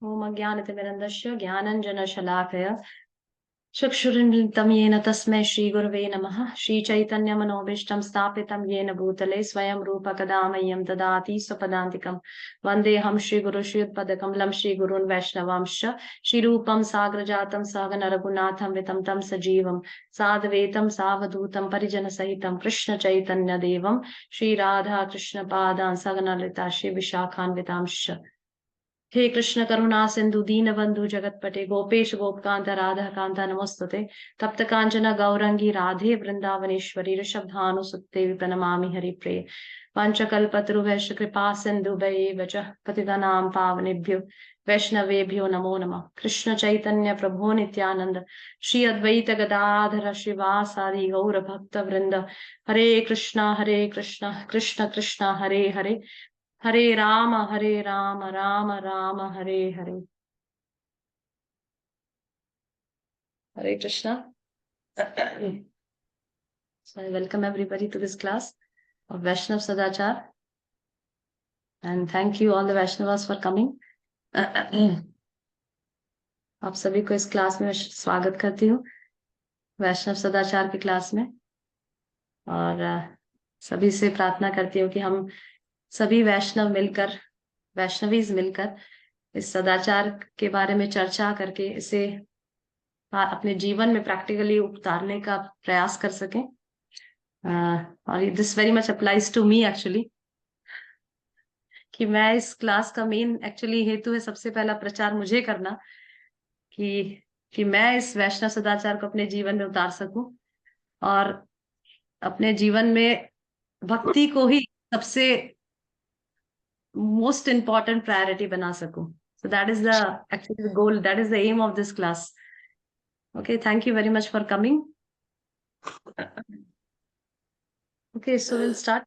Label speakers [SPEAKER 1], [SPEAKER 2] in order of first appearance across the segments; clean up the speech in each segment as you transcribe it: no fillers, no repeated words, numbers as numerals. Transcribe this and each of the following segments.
[SPEAKER 1] ओम अज्ञानतिमिरन्धस्य ज्ञानञ्जनशलाकया चक्षुरुन्मिलितं येन तस्मै श्रीगुरवे नमः। श्रीचैतन्यमनोभीष्टं स्थापितं येन भूतले स्वयं रूप कदा मह्यं ददाति स्वपदान्तिकं। वन्देऽहं श्रीगुरुश्रीयुतपदकमलं श्रीगुरून् वैष्णवांश्च श्रीरूपं साग्रजातं सहगण रघुनाथं वितं तं सजीवं साद्वैतं सावधूतं परिजनसहितं कृष्णचैतन्यदेवं श्रीराधा कृष्णपादान् सहगण ललिता श्रीविशाखान्वितांश्च। हे कृष्ण करुणा सिंधु दीन बंधु जगतपते गोपेश गोपकांत राधा कांता नमोस्तुते। तप्त कांचन गौरंगी राधे वृंदावनेश्वरी ऋषभधानुसुते प्रणमामि हरिप्रिये। पंचकल्पतरुभ्यश्च कृपा सिन्धुभ्यैव च पतितानां पावनेभ्यो वैष्णवेभ्यो नमो नमः। कृष्ण चैतन्य प्रभो नित्यानंद श्री अद्वैत गदाधर श्रीवासादि गौर भक्त वृंद। हरे कृष्णा कृष्ण कृष्ण हरे हरे, हरे राम राम राम हरे हरे। हरे Krishna. So I welcome everybody to this class of Vaishnav Sadachar and thank you all the Vaishnavas for coming. आप सभी को इस क्लास में स्वागत करती हूँ, वैष्णव सदाचार की क्लास में। और सभी से प्रार्थना करती हूँ कि हम सभी वैष्णव मिलकर, वैष्णवीज मिलकर इस सदाचार के बारे में चर्चा करके इसे अपने जीवन में प्रैक्टिकली उतारने का प्रयास कर सकें। और this very much applies to me actually, कि मैं इस क्लास का मेन एक्चुअली हेतु है सबसे पहला प्रचार मुझे करना, कि मैं इस वैष्णव सदाचार को अपने जीवन में उतार सकूं और अपने जीवन में भक्ति को ही सबसे मोस्ट इम्पॉर्टेंट प्रायोरिटी बना सकूं। So that is actually the goal, that is the aim of this class. Okay, thank you very much for coming. Okay, so we'll start.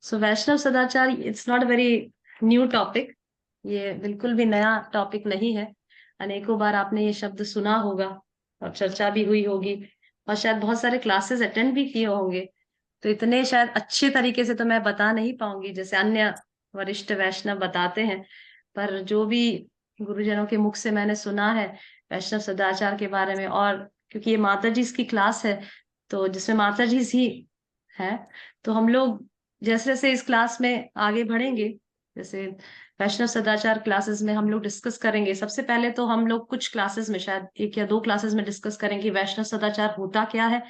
[SPEAKER 1] So वैष्णव सदाचार, it's not a very new topic. ये बिल्कुल भी नया topic नहीं है। अनेकों बार आपने ये शब्द सुना होगा और चर्चा भी हुई होगी और शायद बहुत सारे क्लासेस अटेंड भी किए होंगे। तो इतने शायद अच्छे तरीके से तो मैं बता नहीं पाऊंगी जैसे अन्य वरिष्ठ वैष्णव बताते हैं, पर जो भी गुरुजनों के मुख से मैंने सुना है वैष्णव सदाचार के बारे में, और क्योंकि ये माता जी की क्लास है तो जिसमें माता जी ही है, तो हम लोग जैसे जैसे इस क्लास में आगे बढ़ेंगे, जैसे वैष्णव सदाचार क्लासेस में हम लोग डिस्कस करेंगे। सबसे पहले तो हम लोग कुछ क्लासेस में, शायद 1 या 2 क्लासेस में डिस्कस करेंगे वैष्णव सदाचार होता क्या है,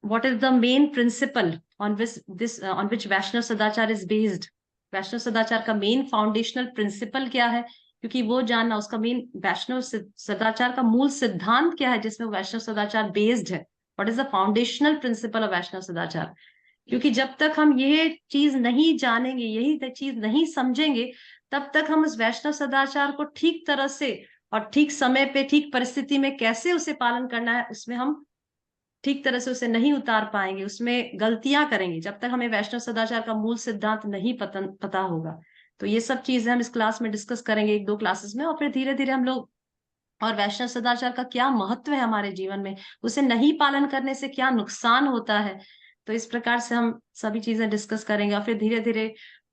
[SPEAKER 1] what is the main principle on which वैष्णव सदाचार is based, वैष्णव सदाचार का मेन फाउंडेशनल प्रिंसिपल क्या है, क्योंकि वो जानना, उसका मेन वैष्णव सदाचार का मूल सिद्धांत क्या है जिसमें वैष्णव सदाचार बेस्ड है, what is the foundational principle of Vaishnav सदाचार। क्योंकि जब तक हम ये चीज नहीं जानेंगे, यही चीज नहीं समझेंगे, तब तक हम उस वैष्णव सदाचार को ठीक तरह से और ठीक समय पे ठीक परिस्थिति में कैसे उसे पालन करना है, उसमें हम ठीक तरह से उसे नहीं उतार पाएंगे, उसमें गलतियां करेंगे जब तक हमें वैष्णव सदाचार का मूल सिद्धांत नहीं पता होगा। तो ये सब चीजें हम इस क्लास में डिस्कस करेंगे 1-2 क्लासेस में, और फिर धीरे धीरे हम लोग, और वैष्णव सदाचार का क्या महत्व है हमारे जीवन में, उसे नहीं पालन करने से क्या नुकसान होता है, तो इस प्रकार से हम सभी चीजें डिस्कस करेंगे। और फिर धीरे धीरे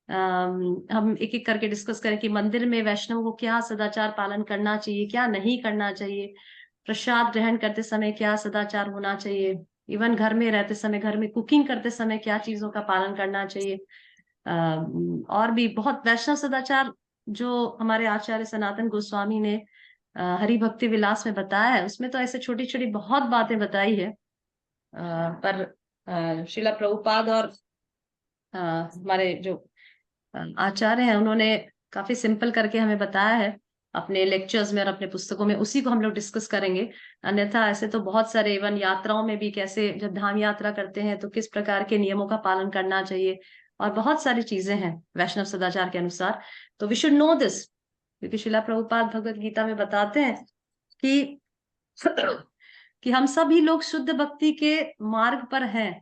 [SPEAKER 1] हम एक एक करके डिस्कस करें कि मंदिर में वैष्णव को क्या सदाचार पालन करना चाहिए, क्या नहीं करना चाहिए, प्रसाद ग्रहण करते समय क्या सदाचार होना चाहिए, इवन घर में रहते समय, घर में कुकिंग करते समय क्या चीजों का पालन करना चाहिए। और भी बहुत वैष्णव सदाचार जो हमारे आचार्य सनातन गोस्वामी ने हरि भक्ति विलास में बताया है, उसमें तो ऐसे छोटी छोटी बहुत बातें बताई है, पर श्रीला प्रभुपाद और हमारे जो आचार्य हैं उन्होंने काफी सिंपल करके हमें बताया है अपने लेक्चर्स में और अपने पुस्तकों में, उसी को हम लोग डिस्कस करेंगे। अन्यथा ऐसे तो बहुत सारे, इवन यात्राओं में भी कैसे, जब धाम यात्रा करते हैं तो किस प्रकार के नियमों का पालन करना चाहिए, और बहुत सारी चीजें हैं वैष्णव सदाचार के अनुसार। तो वी शुड नो दिस, क्योंकि शिला प्रभुपाद भगवत गीता में बताते हैं कि कि हम सभी लोग शुद्ध भक्ति के मार्ग पर हैं,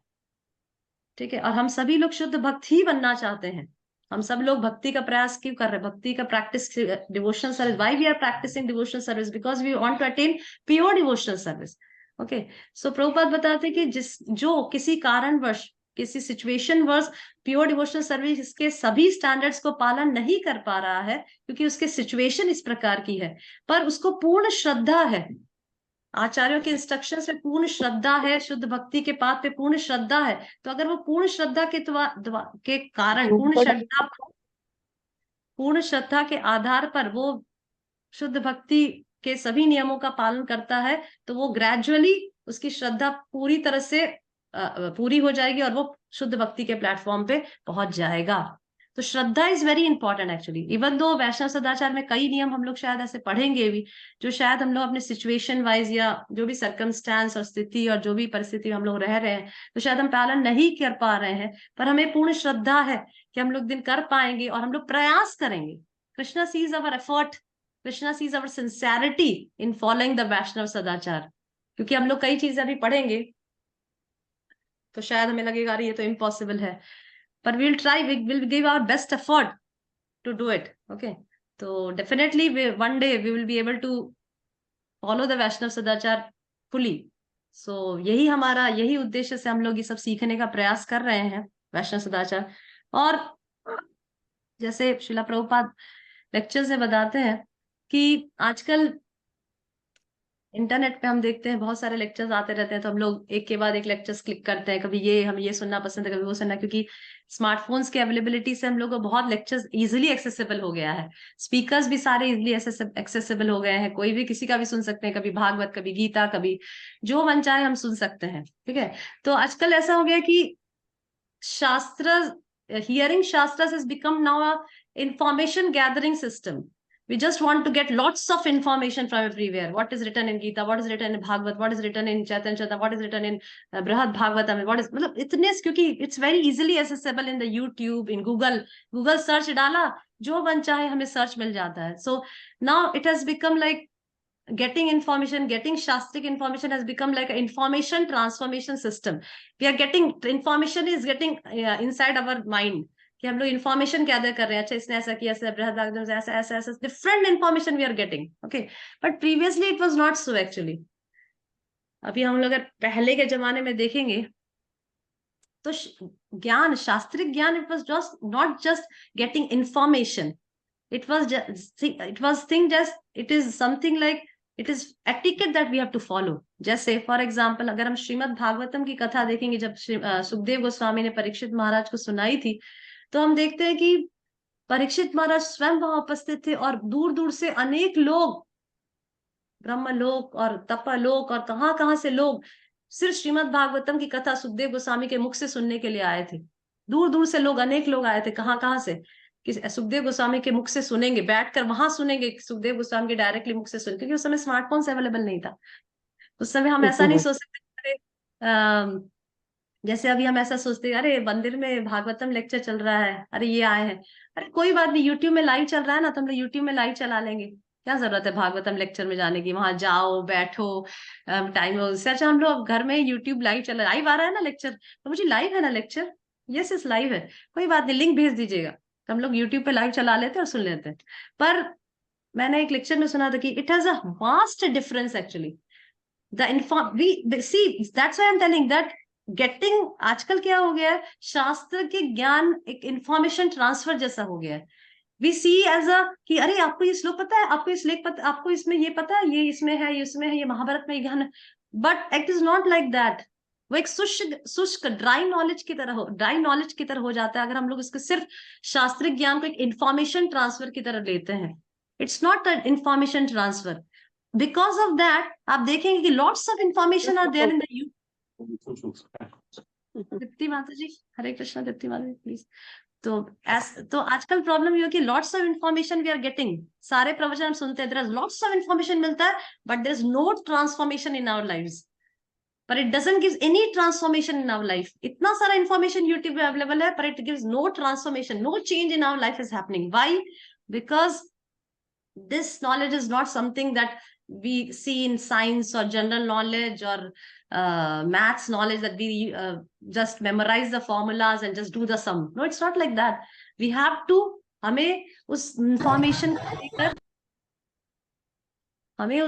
[SPEAKER 1] ठीक है, और हम सभी लोग शुद्ध भक्त ही बनना चाहते हैं। हम सब लोग भक्ति का प्रयास क्यों कर रहे हैं, भक्ति का practice, devotional service, why we are practising devotional service, because we want to attain pure devotional service. Okay, so Prabhupada बताते हैं कि जो किसी कारणवश किसी सिचुएशन वर्स प्योर डिवोशनल सर्विस के सभी स्टैंडर्ड्स को पालन नहीं कर पा रहा है क्योंकि उसके सिचुएशन इस प्रकार की है, पर उसको पूर्ण श्रद्धा है, आचार्यों के इंस्ट्रक्शंस पे पूर्ण श्रद्धा है, शुद्ध भक्ति के पाथ पे पूर्ण श्रद्धा है, तो अगर वो पूर्ण श्रद्धा के कारण पूर्ण श्रद्धा के आधार पर वो शुद्ध भक्ति के सभी नियमों का पालन करता है, तो वो ग्रेजुअली उसकी श्रद्धा पूरी तरह से पूरी हो जाएगी और वो शुद्ध भक्ति के प्लेटफॉर्म पे पहुंच जाएगा। तो श्रद्धा is very important actually. Even though Vaishnav सदाचार में कई नियम हम लोग शायद ऐसे पढ़ेंगे भी जो शायद हम लोग अपने सिचुएशन वाइज या जो भी सर्कमस्टांस और स्थिति और जो भी परिस्थिति हम लोग रह रहे हैं तो शायद हम पालन नहीं कर पा रहे हैं, पर हमें पूर्ण श्रद्धा है कि हम लोग दिन कर पाएंगे और हम लोग प्रयास करेंगे। Krishna sees our effort, Krishna sees our sincerity in following the Vaishnav सदाचार। क्योंकि हम लोग कई चीजें अभी पढ़ेंगे तो शायद हमें लगेगा अरे ये तो इम्पॉसिबल है, पर we will try, we will give our best effort to do it. Okay, तो definitely one day we will be able to follow the Vaishnav सदाचार फुली। सो यही उद्देश्य से हम लोग ये सब सीखने का प्रयास कर रहे हैं वैष्णव सदाचार। और जैसे श्रीला प्रभुपाद लेक्चर्स में बताते हैं कि आजकल इंटरनेट पे हम देखते हैं बहुत सारे लेक्चर्स आते रहते हैं, तो हम लोग एक के बाद एक लेक्चर्स क्लिक करते हैं, कभी ये हम ये सुनना पसंद है, कभी वो सुनना, क्योंकि स्मार्टफोन्स के अवेलेबिलिटी से हम लोग को बहुत लेक्चर्स इजीली एक्सेसिबल हो गया है, स्पीकर्स भी सारे इजीली एक्सेसिबल हो गए हैं, कोई भी किसी का भी सुन सकते हैं, कभी भागवत, कभी गीता, कभी जो मन चाहे हम सुन सकते हैं। ठीक है, तो आजकल ऐसा हो गया कि शास्त्र, हियरिंग शास्त्र has become now a information gathering system. We just want to get lots of information from everywhere. What is written in Gita, what is written in Bhagavad, what is written in Chaitanya Charitamrita, what is written in Brihad Bhagavatam, what is, मतलब इतने, क्योंकि it's very easily accessible in the YouTube, in Google search डाला, जो मन चाहे हमें search मिल जाता है. So now it has become like getting information, getting shastric information has become like an information transformation system. We are getting information is getting inside our mind कि हम लोग इन्फॉर्मेशन गैदर कर रहे हैं, अच्छा इसने ऐसा किया, ऐसा ऐसा ऐसा different information we are getting. Okay, but previously it was not so actually. अभी हम लोग अगर पहले के जमाने में देखेंगे तो ज्ञान, शास्त्रिक ज्ञान, it was just not just getting information, it was something like it is etiquette that we have to follow. जैसे फॉर एग्जाम्पल अगर हम श्रीमद् भागवतम की कथा देखेंगे, जब सुखदेव गोस्वामी ने परीक्षित महाराज को सुनाई थी, तो हम देखते हैं कि परीक्षित महाराज स्वयं वहां उपस्थित थे और दूर दूर से अनेक लोग, ब्रह्मलोक और तपलोक और कहाँ से लोग सिर्फ श्रीमद् भागवतम की कथा सुखदेव गोस्वामी के मुख से सुनने के लिए आए थे। दूर दूर से लोग, अनेक लोग आए थे, कहाँ से, कि सुखदेव गोस्वामी के मुख से सुनेंगे, बैठकर वहां सुनेंगे, सुखदेव गोस्वामी के डायरेक्टली मुख से सुन, क्योंकि उस समय स्मार्टफोन अवेलेबल नहीं था। उस समय हम ऐसा नहीं सोच सकते, जैसे अभी हम ऐसा सोचते अरे मंदिर में भागवतम लेक्चर चल रहा है, अरे ये आए हैं, अरे कोई बात नहीं, यूट्यूब में लाइव चल रहा है ना, तो हम लोग यूट्यूब में लाइव चला लेंगे, क्या जरूरत है भागवतम लेक्चर में जाने की, वहां जाओ बैठो टाइम। उससे अच्छा हम लोग घर में यूट्यूब लाइव चल, लाइव आ रहा है ना लेक्चर, तो मुझे लाइव है ना लेक्चर, यस लाइव है, कोई बात नहीं, लिंक भेज दीजिएगा, तो हम लोग यूट्यूब पे लाइव चला लेते हैं और सुन लेते हैं। पर मैंने एक लेक्चर में सुना था कि it has a vast difference actually, we see, that's why I am telling that getting, आजकल क्या हो गया है, शास्त्र के ज्ञान एक इंफॉर्मेशन ट्रांसफर जैसा हो गया है। वी सी एज अ कि अरे आपको ये श्लोक पता है, आपको इस लेख पता, आपको इसमें ये पता है, ये इसमें है, ये इसमें है, ये महाभारत में ज्ञान है, but it is not like that. वो एक शुष्क ड्राई नॉलेज की तरह हो जाता है अगर हम लोग इसको सिर्फ शास्त्रिक ज्ञान को एक इंफॉर्मेशन ट्रांसफर की तरह लेते हैं। It's not a information transfer, because of that आप देखेंगे कि lots of information are there in the you. Deepti माता जी, हरे कृष्णा, दीप्ति माता जी प्लीज। तो आजकल प्रॉब्लम ये है कि lots of information we are getting, सारे प्रवचन हम सुनते हैं, there is lots of information मिलता है, but there is no transformation in our lives, पर it doesn't give any transformation in our life. इतना सारा इंफॉर्मेशन यूट्यूब पे अवेलेबल है, पर it gives no transformation, no change in our life is happening. Why? Because this knowledge is not something that we see in science or general knowledge or maths knowledge that we just memorize the formulas and just do the sum. No, it's not like that. We have to, हमें उस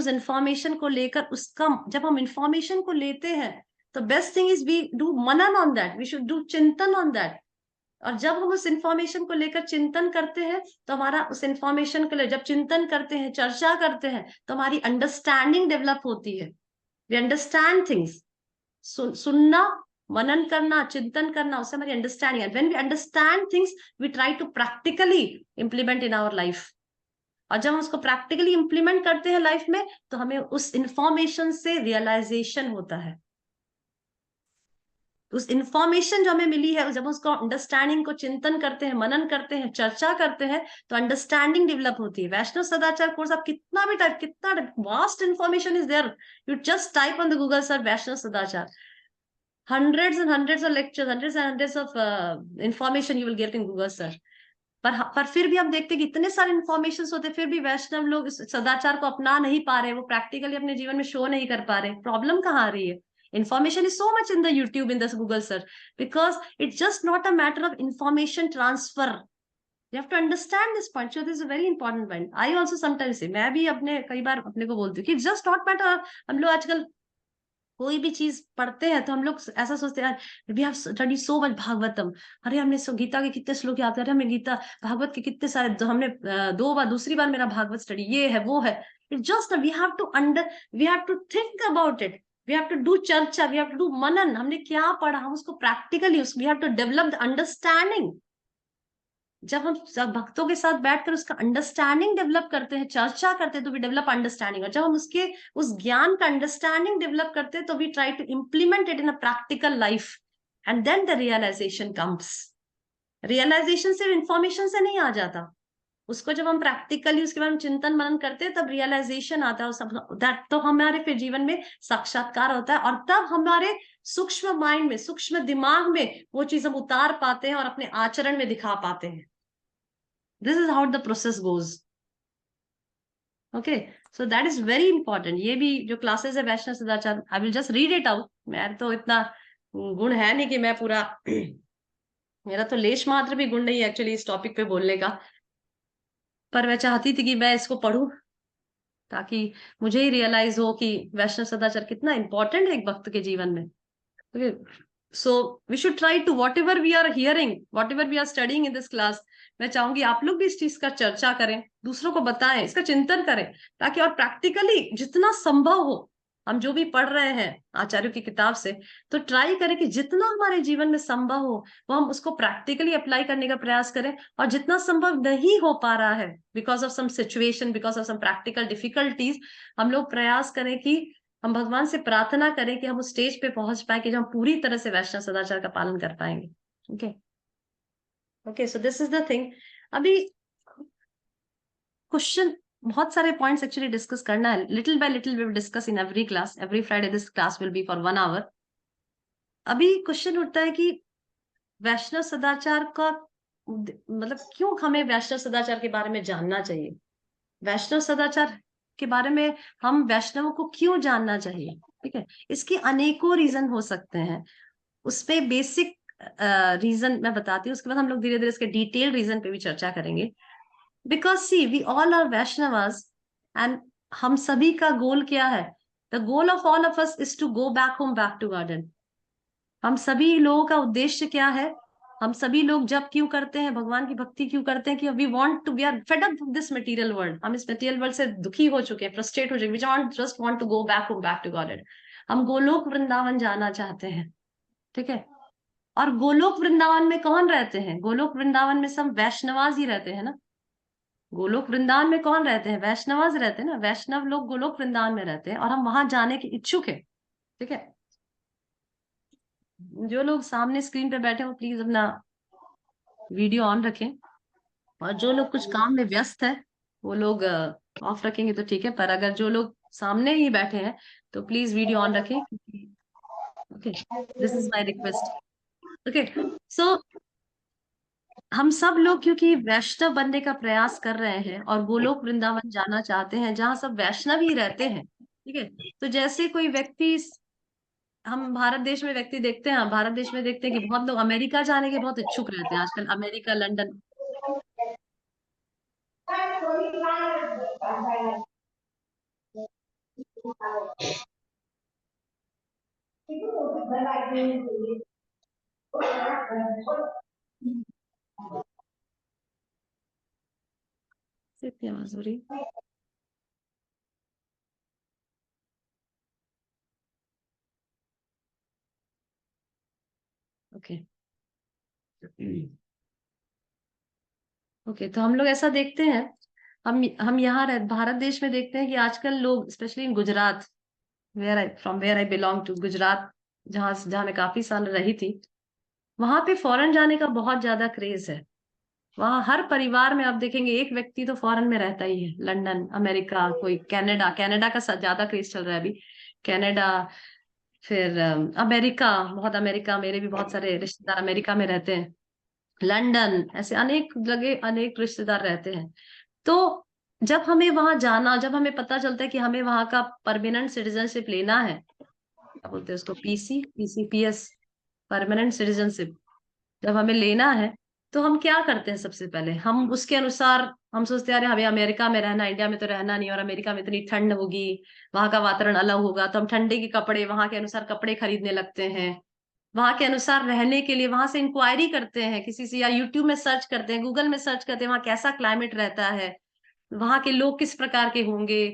[SPEAKER 1] information को लेकर उसका, जब हम information को लेते हैं तो best thing is we do मनन on that, we should do चिंतन ऑन दैट। और जब हम उस इंफॉर्मेशन को लेकर चिंतन करते हैं तो हमारा उस इंफॉर्मेशन को ले, जब चिंतन करते हैं, चर्चा करते हैं, तो हमारी अंडरस्टैंडिंग डेवलप होती है। We understand things. सुनना, मनन करना, चिंतन करना, उससे हमारी अंडरस्टैंडिंग है। When we understand things we try to practically implement in our life. और जब हम उसको प्रैक्टिकली इंप्लीमेंट करते हैं लाइफ में, तो हमें उस इंफॉर्मेशन से रियलाइजेशन होता है। उस इंफॉर्मेशन जो हमें मिली है, जब उसको अंडरस्टैंडिंग को चिंतन करते हैं, मनन करते हैं, चर्चा करते हैं, तो अंडरस्टैंडिंग डेवलप होती है। वैष्णव सदाचार कोर्स आप कितना भी टाइप, कितना vast information is there, you just type on the Google sir Vaishnav सदाचार, hundreds of lectures, hundreds of information you will get in Google sir। पर फिर भी हम देखते हैं कि इतने सारे इन्फॉर्मेशन होते, फिर भी वैष्णव लोग इस सदाचार को अपना नहीं पा रहे, वो प्रैक्टिकली अपने जीवन में शो नहीं कर पा रहे। प्रॉब्लम कहाँ आ रही है? Information is so much in the YouTube, in the Google search, because it's just not a matter of information transfer. You have to understand this point. So this is a very important point. I also sometimes say, मैं भी अपने कई बार अपने को बोलती हूँ कि just not matter। हम लोग आजकल कोई भी चीज पढ़ते हैं तो हम लोग ऐसा सोचते हैं, we have study so much Bhagavatam, अरे हमने गीता के कितने श्लोक याद करे, हमें गीता भागवत के कितने सारे, हमने 2 बार, दूसरी बार मेरा भागवत स्टडी, ये है वो है। It just we have to we have to think about it, we have to do चर्चा, वी हैव टू डू मनन। हमने क्या पढ़ा, हम उसको practically, we have to develop the understanding. जब हम सब भक्तों के साथ बैठकर उसका अंडरस्टैंडिंग डेवलप करते हैं, चर्चा करते हैं, तो वी डेवलप अंडरस्टैंडिंग। और जब हम उसके उस ज्ञान का अंडरस्टैंडिंग डेवलप करते हैं, तो we try to implement it in a practical life, and then the realisation comes. Realisation सिर्फ इंफॉर्मेशन से नहीं आ जाता, उसको जब हम प्रैक्टिकली उसके बारे में चिंतन मनन करते हैं, तब रियलाइजेशन आता है, सब दैट, तो हमारे फिर जीवन में साक्षात्कार होता है, और तब हमारे सूक्ष्म माइंड में, सूक्ष्म दिमाग में वो चीज हम उतार पाते हैं और अपने आचरण में दिखा पाते हैं। This is how the process goes. Okay, so that is very important। ये भी जो क्लासेस है वैष्णव सदाचार, I will just read it out. मैं तो इतना गुण है नहीं कि मैं पूरा मेरा तो लेश मात्र भी गुण नहीं है एक्चुअली इस टॉपिक पे बोलने का, पर मैं चाहती थी कि मैं इसको पढूं, ताकि मुझे ही रियलाइज हो कि वैष्णव सदाचार कितना इंपॉर्टेंट है एक भक्त के जीवन में। Okay, so we should try to whatever we are hearing, whatever we are studying in this class, मैं चाहूंगी आप लोग भी इस चीज का चर्चा करें, दूसरों को बताएं, इसका चिंतन करें, ताकि और प्रैक्टिकली जितना संभव हो, हम जो भी पढ़ रहे हैं आचार्यों की किताब से, तो ट्राई करें कि जितना हमारे जीवन में संभव हो वो हम उसको प्रैक्टिकली अप्लाई करने का प्रयास करें। और जितना संभव नहीं हो पा रहा है, because of some situation, because of some practical difficulties, हम लोग प्रयास करें कि हम भगवान से प्रार्थना करें कि हम उस स्टेज पे पहुंच पाए कि जो हम पूरी तरह से वैष्णव सदाचार का पालन कर पाएंगे। Okay, okay, so this is the thing. अभी क्वेश्चन, बहुत सारे पॉइंट्स एक्चुअली डिस्कस करना है, little by little we will discuss in every class, every Friday this class will be for 1 hour। अभी क्वेश्चन उठता है कि वैष्णव सदाचार का मतलब क्यों हमें वैष्णव सदाचार के बारे में जानना चाहिए, वैष्णव सदाचार के बारे में हम वैष्णवों को क्यों जानना चाहिए। ठीक है, इसके अनेकों रीजन हो सकते हैं, उस पे बेसिक रीजन मैं बताती हूँ, उसके बाद हम लोग धीरे धीरे इसके डिटेल रीजन पे भी चर्चा करेंगे। Because see we all are Vaishnavas, and हम सभी का गोल क्या है? The goal of all of us is to go back home, back to garden. हम सभी लोगों का उद्देश्य क्या है? हम सभी लोग जब क्यों करते हैं, भगवान की भक्ति क्यों करते हैं? कि we want to, we are fed up with this material world. हम इस मटेरियल वर्ल्ड से दुखी हो चुके हैं, फ्रस्ट्रेट हो चुके हैं, we just want to go back home, back to God. हम गोलोक वृंदावन जाना चाहते हैं। ठीक है, और गोलोक वृंदावन में कौन रहते हैं? गोलोक वृंदावन में सब वैष्णवाज ही रहते हैं ना। गोलोक वृंदावन में कौन रहते हैं? वैष्णवाज रहते हैं ना, वैष्णव लोग गोलोक वृंदावन में रहते हैं, और हम वहां जाने के इच्छुक है। ठीक है, जो लोग सामने स्क्रीन पे बैठे हो प्लीज अपना वीडियो ऑन रखें, और जो लोग कुछ काम में व्यस्त है वो लोग ऑफ रखेंगे तो ठीक है, पर अगर जो लोग सामने ही बैठे हैं तो प्लीज वीडियो ऑन रखें। Okay, this is my request. Okay, so हम सब लोग क्योंकि वैष्णव बनने का प्रयास कर रहे हैं और गोलोक वृंदावन जाना चाहते हैं जहां सब वैष्णव ही रहते हैं। ठीक है, तो जैसे कोई व्यक्ति, हम भारत देश में व्यक्ति देखते हैं, भारत देश में देखते हैं कि बहुत लोग अमेरिका जाने के बहुत इच्छुक रहते हैं आजकल, अमेरिका, लंदन। इतनी आवाज हो रही। ओके ओके, तो हम लोग ऐसा देखते हैं, हम यहाँ भारत देश में देखते हैं कि आजकल लोग specially in Gujarat, where I belong to Gujarat, जहाँ मैं काफी साल रही थी, वहां पे फॉरेन जाने का बहुत ज्यादा क्रेज है। वहां हर परिवार में आप देखेंगे एक व्यक्ति तो फॉरेन में रहता ही है, लंदन, अमेरिका, कोई कनाडा, कनाडा का ज्यादा क्रेज चल रहा है अभी, कनाडा, फिर अमेरिका, बहुत अमेरिका, मेरे भी बहुत सारे रिश्तेदार अमेरिका में रहते हैं, लंदन, ऐसे अनेक जगह अनेक रिश्तेदार रहते हैं। तो जब हमें पता चलता है कि हमें वहां का परमानेंट सिटीजनशिप लेना है, क्या बोलते हैं उसको, पीसीपीएस, परमानेंट सिटीजनशिप, जब हमें लेना है, तो हम क्या करते हैं? सबसे पहले हम उसके अनुसार हम सोचते हैं अरे हमें अमेरिका में रहना, इंडिया में तो रहना नहीं, और अमेरिका में इतनी ठंड होगी, वहां का वातावरण अलग होगा, तो हम ठंडे के कपड़े, वहां के अनुसार कपड़े खरीदने लगते हैं, वहां के अनुसार रहने के लिए वहां से इंक्वायरी करते हैं किसी से, या यूट्यूब में सर्च करते हैं, गूगल में सर्च करते हैं वहां कैसा क्लाइमेट रहता है, वहां के लोग किस प्रकार के होंगे,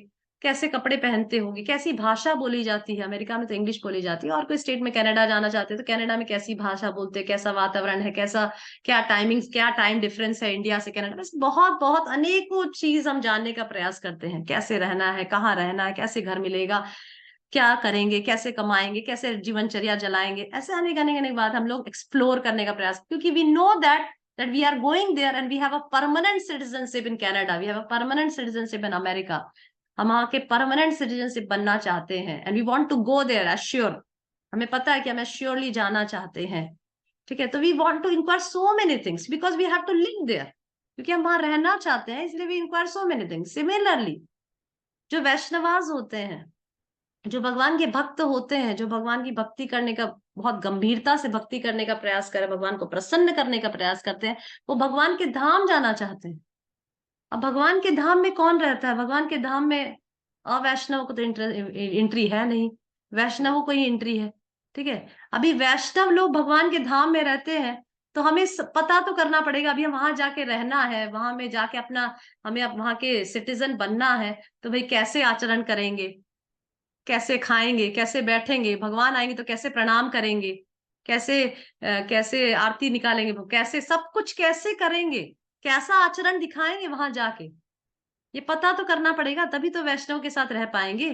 [SPEAKER 1] कैसे कपड़े पहनते होंगे, कैसी भाषा बोली जाती है, अमेरिका में तो इंग्लिश बोली जाती है, और कोई स्टेट में कनाडा जाना चाहते हैं तो कनाडा में कैसी भाषा बोलते हैं, कैसा वातावरण है, कैसा, क्या टाइमिंग्स, क्या टाइम डिफरेंस है इंडिया से कनाडा, बस बहुत बहुत अनेकों चीज हम जानने का प्रयास करते हैं, कैसे रहना है, कहाँ रहना है, कैसे घर मिलेगा, क्या करेंगे, कैसे कमाएंगे, कैसे जीवनचर्या जलाएंगे, ऐसे अनेक अनेक अनेक बात हम लोग एक्सप्लोर करने का प्रयास, क्योंकि we know that we are going there and we have a permanent citizenship in Canada, we have a permanent citizenship in America, हम वहां के परमानेंट सिटीजनशिप बनना चाहते हैं, and we want to go there assure, हमें पता है कि हमें श्योरली जाना चाहते हैं, ठीक है, तो we want to inquire so many things because we have to live there, क्योंकि हम वहां रहना चाहते हैं, इसलिए we inquire so many things. Similarly जो वैष्णवास होते हैं, जो भगवान के भक्त होते हैं, जो भगवान की भक्ति करने का, बहुत गंभीरता से भक्ति करने का प्रयास करें, भगवान को प्रसन्न करने का प्रयास करते हैं, वो भगवान के धाम जाना चाहते हैं। अब भगवान के धाम में कौन रहता है? भगवान के धाम में अवैष्णव को तो एंट्री है नहीं, वैष्णवों को ही एंट्री है, ठीक है। अभी वैष्णव लोग भगवान के धाम में रहते हैं, तो हमें पता तो करना पड़ेगा, अभी हम वहां जाके रहना है, वहां में जाके अपना, हमें अब वहां के सिटीजन बनना है, तो भाई कैसे आचरण करेंगे, कैसे खाएंगे, कैसे बैठेंगे, भगवान आएंगे तो कैसे प्रणाम करेंगे, कैसे कैसे आरती निकालेंगे, कैसे सब कुछ कैसे करेंगे, कैसा आचरण दिखाएंगे वहां जाके, ये पता तो करना पड़ेगा, तभी तो वैष्णव के साथ रह पाएंगे,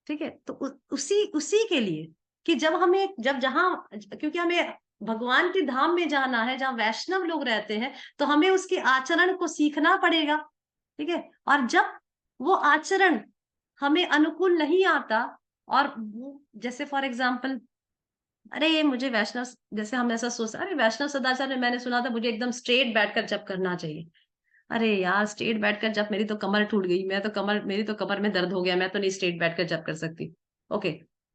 [SPEAKER 1] ठीक है। तो उसी उसी के लिए कि जब हमें, जब जहां, क्योंकि हमें भगवान के धाम में जाना है जहां वैष्णव लोग रहते हैं, तो हमें उसके आचरण को सीखना पड़ेगा, ठीक है। और जब वो आचरण हमें अनुकूल नहीं आता, और जैसे फॉर एग्जाम्पल, अरे ये मुझे वैष्णव, जैसे हम ऐसा सोचते, अरे वैष्णव सदाचार में मैंने सुना था मुझे एकदम स्ट्रेट बैठकर जप करना चाहिए, अरे यार स्ट्रेट बैठकर जब, मेरी तो कमर टूट गई, मैं तो कमर, मेरी तो कमर में दर्द हो गया, मैं तो नहीं स्ट्रेट बैठकर जब कर सकती। ओके,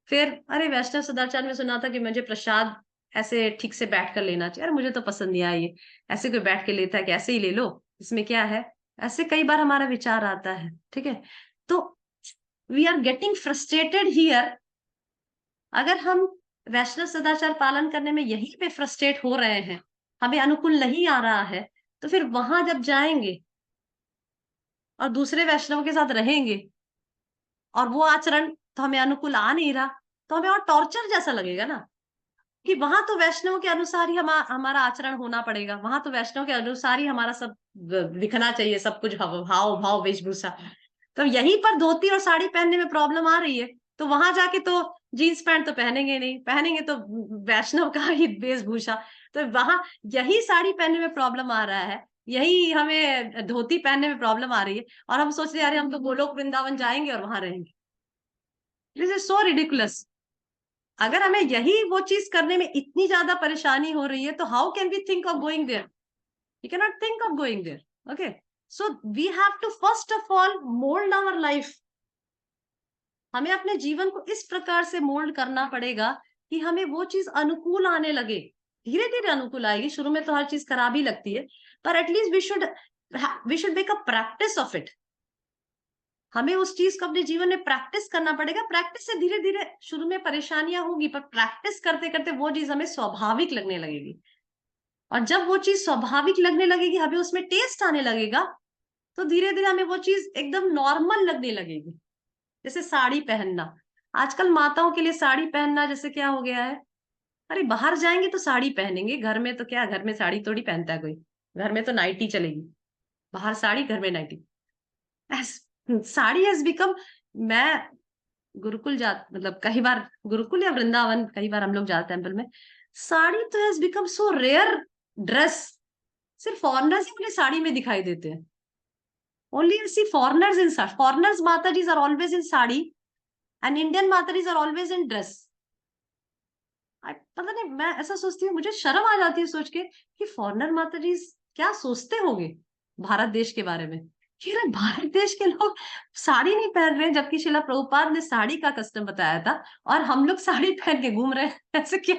[SPEAKER 1] फिर अरे वैष्णव सदाचार में सुना था कि मुझे प्रसाद ऐसे ठीक से बैठ कर लेना चाहिए, अरे मुझे तो पसंद नहीं आया ये, ऐसे कोई बैठ के लेता है कि ऐसे ही ले लो, इसमें क्या है, ऐसे कई बार हमारा विचार आता है, ठीक है। तो we are getting frustrated here, अगर हम वैष्णव सदाचार पालन करने में यहीं पे फ्रस्ट्रेट हो रहे हैं, हमें अनुकूल नहीं आ रहा है, तो फिर वहां जब जाएंगे और दूसरे वैष्णव के साथ रहेंगे, और वो आचरण तो हमें अनुकूल आ नहीं रहा, तो हमें और टॉर्चर जैसा लगेगा ना, कि वहां तो वैष्णव के अनुसार ही हमारा आचरण होना पड़ेगा, वहां तो वैष्णव के अनुसार ही हमारा सब दिखना चाहिए, सब कुछ भाव भाव वेशभूषा, तो यहीं पर धोती और साड़ी पहनने में प्रॉब्लम आ रही है, तो वहां जाके तो जीन्स पैंट तो पहनेंगे नहीं, पहनेंगे तो वैष्णव का ही वेशभूषा, तो वहां यही साड़ी पहनने में प्रॉब्लम आ रहा है, यही हमें धोती पहनने में प्रॉब्लम आ रही है, और हम सोच रहे हैं अरे हम तो गोलोक वृंदावन जाएंगे और वहां रहेंगे, दिस इज सो रिडिकुलस। अगर हमें यही वो चीज करने में इतनी ज्यादा परेशानी हो रही है, तो how can we think of going there? We can not think of going there. Okay, so we have to first of all mould our life, हमें अपने जीवन को इस प्रकार से मोल्ड करना पड़ेगा कि हमें वो चीज अनुकूल आने लगे, धीरे धीरे अनुकूल आएगी, शुरू में तो हर चीज खराब ही लगती है, पर at least we should make a practice of it, हमें उस चीज को अपने जीवन में प्रैक्टिस करना पड़ेगा। प्रैक्टिस से धीरे धीरे शुरू में परेशानियां होगी, पर प्रैक्टिस करते करते वो चीज हमें स्वाभाविक लगने लगेगी। और जब वो चीज स्वाभाविक लगने लगेगी, हमें उसमें टेस्ट आने लगेगा, तो धीरे धीरे हमें वो चीज एकदम नॉर्मल लगने लगेगी। जैसे साड़ी पहनना, आजकल माताओं के लिए साड़ी पहनना जैसे क्या हो गया है, अरे बाहर जाएंगे तो साड़ी पहनेंगे, घर में तो क्या, घर में साड़ी थोड़ी पहनता है कोई, घर में तो नाइटी चलेगी, बाहर साड़ी, घर में नाइटी। साड़ी हैज बिकम, मैं गुरुकुल जा, मतलब कई बार गुरुकुल या वृंदावन कई बार हम लोग जाते हैं टेम्पल में, साड़ी तो has become so rare dress. सिर्फ फॉरनर्स ही मुझे साड़ी में दिखाई देते हैं। Only see foreigners in sari, foreigners माताजीज are always in sari, and Indian माताजीज आर ऑलवेज इन ड्रेस। पता नहीं, मैं ऐसा सोचती हूँ, मुझे शर्म आ जाती है सोच के कि फॉरेनर माताजी क्या सोचते होंगे भारत देश के बारे में, कि अरे भारत देश के लोग साड़ी नहीं पहन रहे, जबकि शिला प्रभुपाद ने साड़ी का कस्टम बताया था, और हम लोग साड़ी पहन के घूम रहे हैं ऐसे क्या।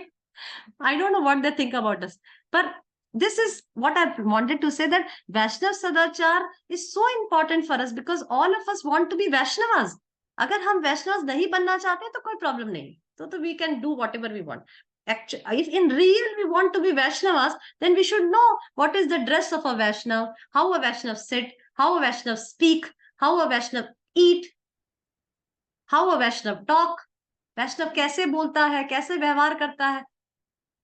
[SPEAKER 1] I don't know what they think about us. But this is what I wanted to say, that Vaishnav Sadachar is so important for us because all of us want to be Vaishnavas. अगर हम वैष्णव नहीं बनना चाहते तो कोई problem नहीं, तो we can do whatever we want. Actually, if in real we want to be Vaishnavas, then we should know what is the dress of a Vaishnav, how a Vaishnav sit, how a Vaishnav speak, how a Vaishnav eat, how a Vaishnav talk. वैष्णव कैसे बोलता है, कैसे व्यवहार करता है,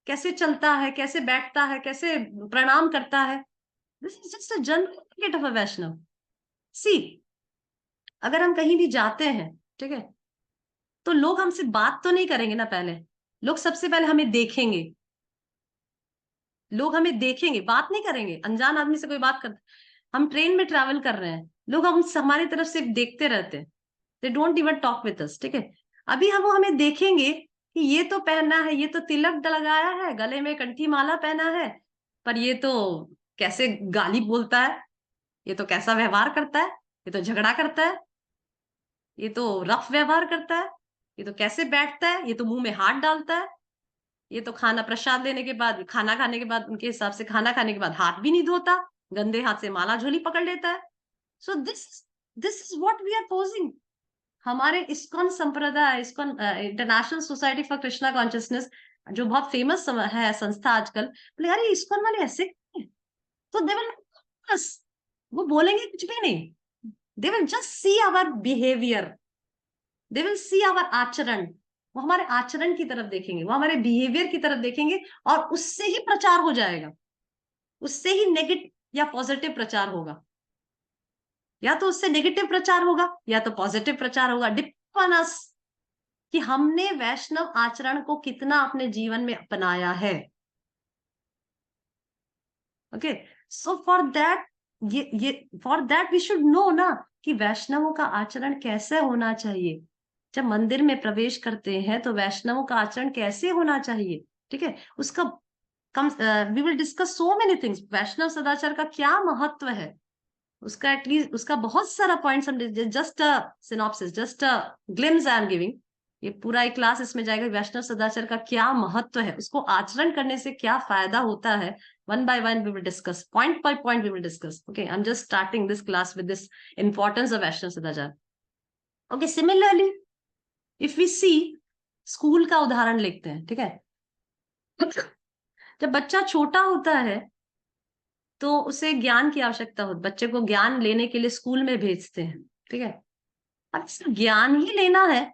[SPEAKER 1] कैसे चलता है, कैसे बैठता है, कैसे प्रणाम करता है। This is just a general of a Vaishnav. See, अगर हम कहीं भी जाते हैं, ठीक है, तो लोग हमसे बात तो नहीं करेंगे ना, पहले लोग सबसे पहले हमें देखेंगे, लोग हमें देखेंगे, बात नहीं करेंगे। अनजान आदमी से कोई बात कर, हम ट्रेन में ट्रैवल कर रहे हैं, लोग हम हमारी तरफ से देखते रहते हैं, they don't even talk with us, ठीक है। अभी हम वो हमें देखेंगे कि ये तो पहना है, ये तो तिलक लगाया है, गले में कंठी माला पहना है, पर ये तो कैसे गाली बोलता है, ये तो कैसा व्यवहार करता है, ये तो झगड़ा करता है, ये तो रफ व्यवहार करता है, ये तो कैसे बैठता है, ये तो मुंह में हाथ डालता है, ये तो खाना प्रसाद लेने के बाद, खाना खाने के बाद, उनके हिसाब से खाना खाने के बाद हाथ भी नहीं धोता, गंदे हाथ से माला झोली पकड़ लेता है। So this is what we are posing. हमारे इस्कॉन संप्रदाय, ISKCON international society for Krishna consciousness, जो बहुत फेमस है संस्था आजकल, बोले यार ये इस्कॉन वाले ऐसे क्यों हैं? तो दे विल, बस वो बोलेंगे कुछ भी नहीं, they will just see our behaviour, they will see our आचरण। वो हमारे आचरण की तरफ देखेंगे, वो हमारे बिहेवियर की तरफ देखेंगे, और उससे ही प्रचार हो जाएगा, उससे ही नेगेटिव या पॉजिटिव प्रचार होगा, या तो उससे नेगेटिव प्रचार होगा या तो पॉजिटिव प्रचार होगा, डिपेंड ऑन अस कि हमने वैष्णव आचरण को कितना अपने जीवन में अपनाया है। ओके, सो फॉर दैट, ये for that we should know ना कि वैष्णवों का आचरण कैसे होना चाहिए। जब मंदिर में प्रवेश करते हैं तो वैष्णवों का आचरण कैसे होना चाहिए, ठीक है, उसका कम, we will discuss so many things. Vaishnav सदाचार का क्या महत्व है, उसका एटलीस्ट उसका बहुत सारा पॉइंट्स हम, just a synopsis, just a glimpse I am giving. ये पूरा एक क्लास इसमें जाएगा, वैष्णव सदाचार का क्या महत्व है, उसको आचरण करने से क्या फायदा होता है। One by one we will discuss, point by point we will discuss. Okay, I am just starting this class with this importance of Vaishnav sadachar. Okay, similarly if we see, school का उदाहरण लेते हैं, ठीक है। जब बच्चा छोटा होता है तो उसे ज्ञान की आवश्यकता होती, बच्चे को ज्ञान लेने के लिए स्कूल में भेजते हैं, ठीक है। अब सिर्फ ज्ञान ही लेना है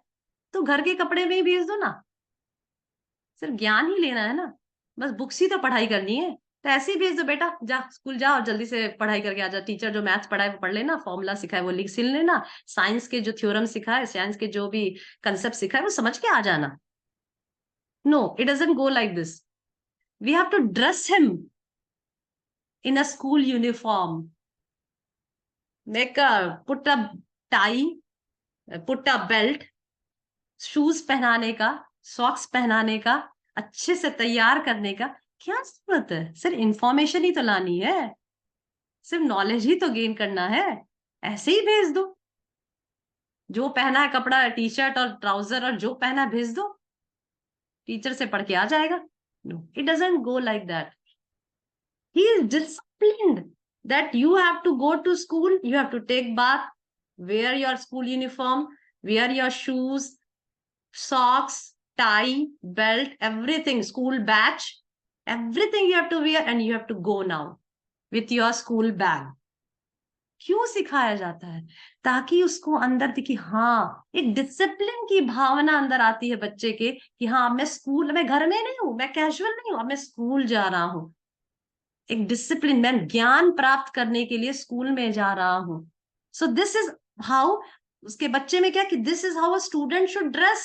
[SPEAKER 1] तो घर के कपड़े में ही भेज दो ना, सिर्फ ज्ञान ही लेना है ना, बस बुक्स ही तो पढ़ाई करनी है, तो ऐसे ही भेज दो, बेटा जा स्कूल जा और जल्दी से पढ़ाई करके आ जा, टीचर जो मैथ्स पढ़ाए वो पढ़ लेना, फॉर्मूला सिखाए वो लिख सिल लेना, साइंस के जो थ्योरम सिखाए, साइंस के जो भी कंसेप्ट सिखाए वो समझ के आ जाना। No, it doesn't go like this. We have to dress him in a school uniform, make a put a tie, put a belt, shoes पहनाने का, सॉक्स पहनाने का, अच्छे से तैयार करने का क्या जरूरत है। सिर्फ इंफॉर्मेशन ही तो लानी है, सिर्फ नॉलेज ही तो गेन करना है, ऐसे ही भेज दो। जो पहना है कपड़ा, टी शर्ट और ट्राउजर, और जो पहना भेज दो, टीचर से पढ़ के आ जाएगा। No, it doesn't go like that. He is disciplined, that you have to go to school, you have to take bath, wear your school uniform, wear your shoes, socks, tie, belt, everything, school badge, everything you have to wear and you have to go now with your school bag. क्यों सिखाया जाता है? ताकि उसको अंदर दिखे, हाँ, एक डिसिप्लिन की भावना अंदर आती है बच्चे के कि हाँ, मैं स्कूल, मैं घर में नहीं हूं, मैं कैजुअल नहीं हूं, अब मैं स्कूल जा रहा हूं। एक डिसिप्लिन, मैं ज्ञान प्राप्त करने के लिए स्कूल में जा रहा हूं। सो दिस इज हाउ, उसके बच्चे में क्या कि this is how a student should dress.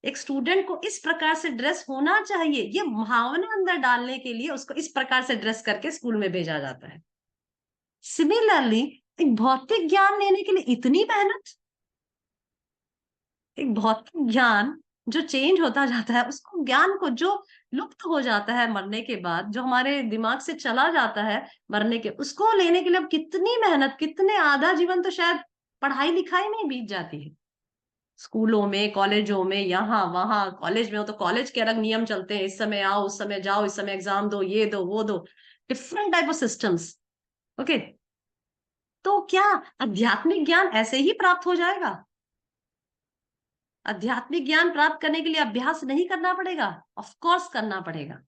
[SPEAKER 1] एक स्टूडेंट को इस प्रकार से ड्रेस होना चाहिए, ये भावना अंदर डालने के लिए उसको इस प्रकार से ड्रेस करके स्कूल में भेजा जाता है। सिमिलरली एक भौतिक ज्ञान लेने के लिए इतनी मेहनत, एक भौतिक ज्ञान जो चेंज होता जाता है, उसको ज्ञान को जो लुप्त हो जाता है मरने के बाद, जो हमारे दिमाग से चला जाता है मरने के, उसको लेने के लिए अब कितनी मेहनत, कितने आधा जीवन तो शायद पढ़ाई लिखाई में ही बीत जाती है। स्कूलों में, कॉलेजों में, यहाँ वहां, कॉलेज में हो तो कॉलेज के अलग नियम चलते हैं, इस समय आओ, उस समय जाओ, इस समय एग्जाम दो, ये दो, वो दो, different type of systems. Okay, तो क्या आध्यात्मिक ज्ञान ऐसे ही प्राप्त हो जाएगा? आध्यात्मिक ज्ञान प्राप्त करने के लिए अभ्यास नहीं करना पड़ेगा? ऑफ कोर्स करना पड़ेगा।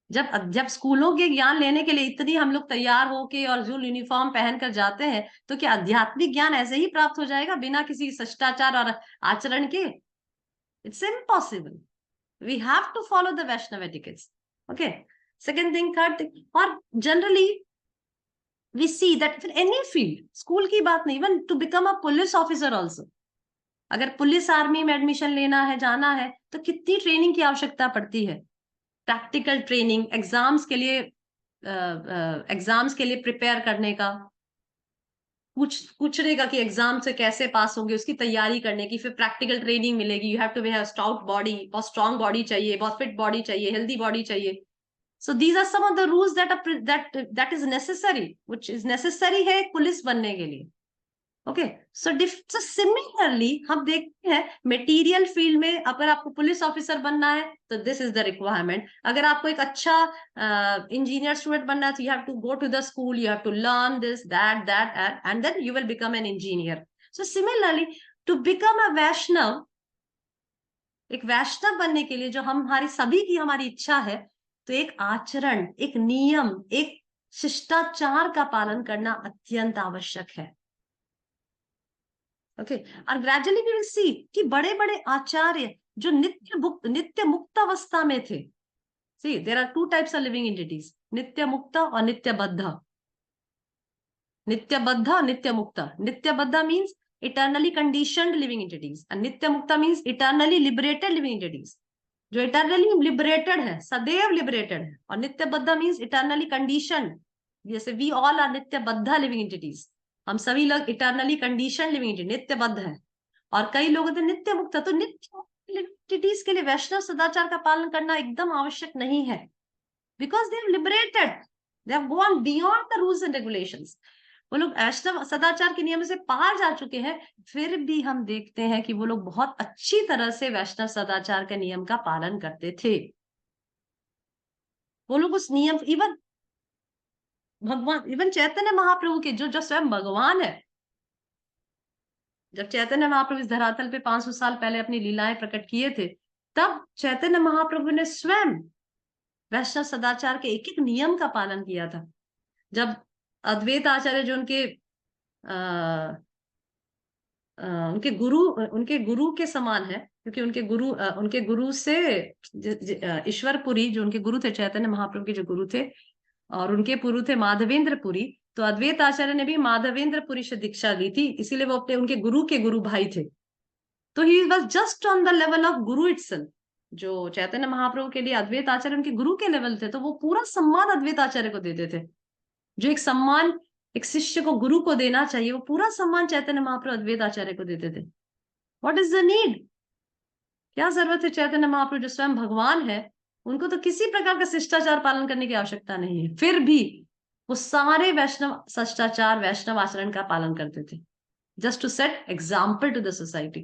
[SPEAKER 1] जब जब स्कूलों के ज्ञान लेने के लिए इतनी हम लोग तैयार होके और जो यूनिफॉर्म पहनकर जाते हैं, तो क्या आध्यात्मिक ज्ञान ऐसे ही प्राप्त हो जाएगा बिना किसी शिष्टाचार और आचरण के? It's impossible. We have to follow the Vaishnav etiquettes. Okay, second thing, third thing, और generally we see that in any field, school की बात नहीं, even to become a police officer also, अगर पुलिस आर्मी में एडमिशन लेना है, जाना है, तो कितनी ट्रेनिंग की आवश्यकता पड़ती है? प्रैक्टिकल ट्रेनिंग, एग्जाम्स के लिए प्रिपेयर करने का, पूछने का कि एग्जाम से कैसे पास होंगे, उसकी तैयारी करने की, फिर प्रैक्टिकल ट्रेनिंग मिलेगी। You have to have stout body, बहुत स्ट्रांग बॉडी चाहिए, बहुत फिट बॉडी चाहिए, हेल्दी बॉडी चाहिए। So these are some of the rules that is necessary, which is necessary है पुलिस बनने के लिए। ओके, सो सिमिलरली हम देखते हैं मटेरियल फील्ड में, अगर आपको पुलिस ऑफिसर बनना है तो दिस इज द रिक्वायरमेंट। अगर आपको एक अच्छा इंजीनियर स्टूडेंट बनना है तो you have to go to the school, you have to learn this that and then you will become an engineer. So similarly to become a Vaishnav, एक वैष्णव बनने के लिए जो हमारी सभी की हमारी इच्छा है, तो एक आचरण, एक नियम, एक शिष्टाचार का पालन करना अत्यंत आवश्यक है। ओके, और ग्रेजुअली वी विल सी कि बड़े बड़े आचार्य जो नित्य मुक्त अवस्था में थे। See there are two types of living entities, नित्य मुक्त और नित्यबद्ध। नित्यबद्ध और नित्य मुक्त। नित्यबद्ध means eternally conditioned living entities, और नित्य मुक्त means eternally liberated living entities. जो इटर्नली लिबरेटेड है, सदैव लिबरेटेड है, और नित्यबद्ध मीन्स इटर्नली कंडीशनड। जैसे वी ऑल आर नित्यबद्ध लिविंग एंटिटीज, हम सभी लोग इटर्नली कंडीशन लिविंग एंटिटी, नित्यबद्ध है। और कई लोग होते नित्य मुक्त, तो नित्य एंटिटीज के लिए वैष्णव सदाचार का पालन करना एकदम आवश्यक नहीं है, because they have liberated, they have gone beyond the rules and regulations. वो लोग वैष्णव सदाचार के नियम से पार जा चुके हैं। फिर भी हम देखते हैं कि वो लोग बहुत अच्छी तरह से वैष्णव सदाचार के नियम का पालन करते थे। वो लोग उस नियम, इवन भगवान, इवन चैतन्य महाप्रभु के जो जो स्वयं भगवान है, जब चैतन्य महाप्रभु इस धरातल पे 500 साल पहले अपनी लीलाएं प्रकट किए थे, तब चैतन्य महाप्रभु ने स्वयं वैष्णव सदाचार के एक एक नियम का पालन किया था। जब अद्वैत आचार्य जो उनके गुरु के समान है, क्योंकि उनके गुरु से ईश्वरपुरी, जो उनके गुरु थे, चैतन्य महाप्रभु के जो गुरु थे, और उनके गुरु थे माधवेंद्रपुरी, तो अद्वैत आचार्य ने भी माधवेंद्रपुरी से दीक्षा ली थी, इसीलिए वो अपने उनके गुरु के गुरु भाई थे। तो he was just on the level of Guru itself. जो चैतन्य महाप्रभु के लिए अद्वैत आचार्य उनके गुरु के लेवल थे, तो वो पूरा सम्मान अद्वैत आचार्य को देते थे। जो एक सम्मान एक शिष्य को गुरु को देना चाहिए, वो पूरा सम्मान चैतन्य महाप्रभु अद्वैत आचार्य को देते थे। What is the need? क्या जरूरत है? चैतन्य महाप्रभु जो स्वयं भगवान है, उनको तो किसी प्रकार का शिष्टाचार पालन करने की आवश्यकता नहीं है, फिर भी वो सारे वैष्णव शिष्टाचार, वैष्णव आचरण का पालन करते थे, just to set example to the society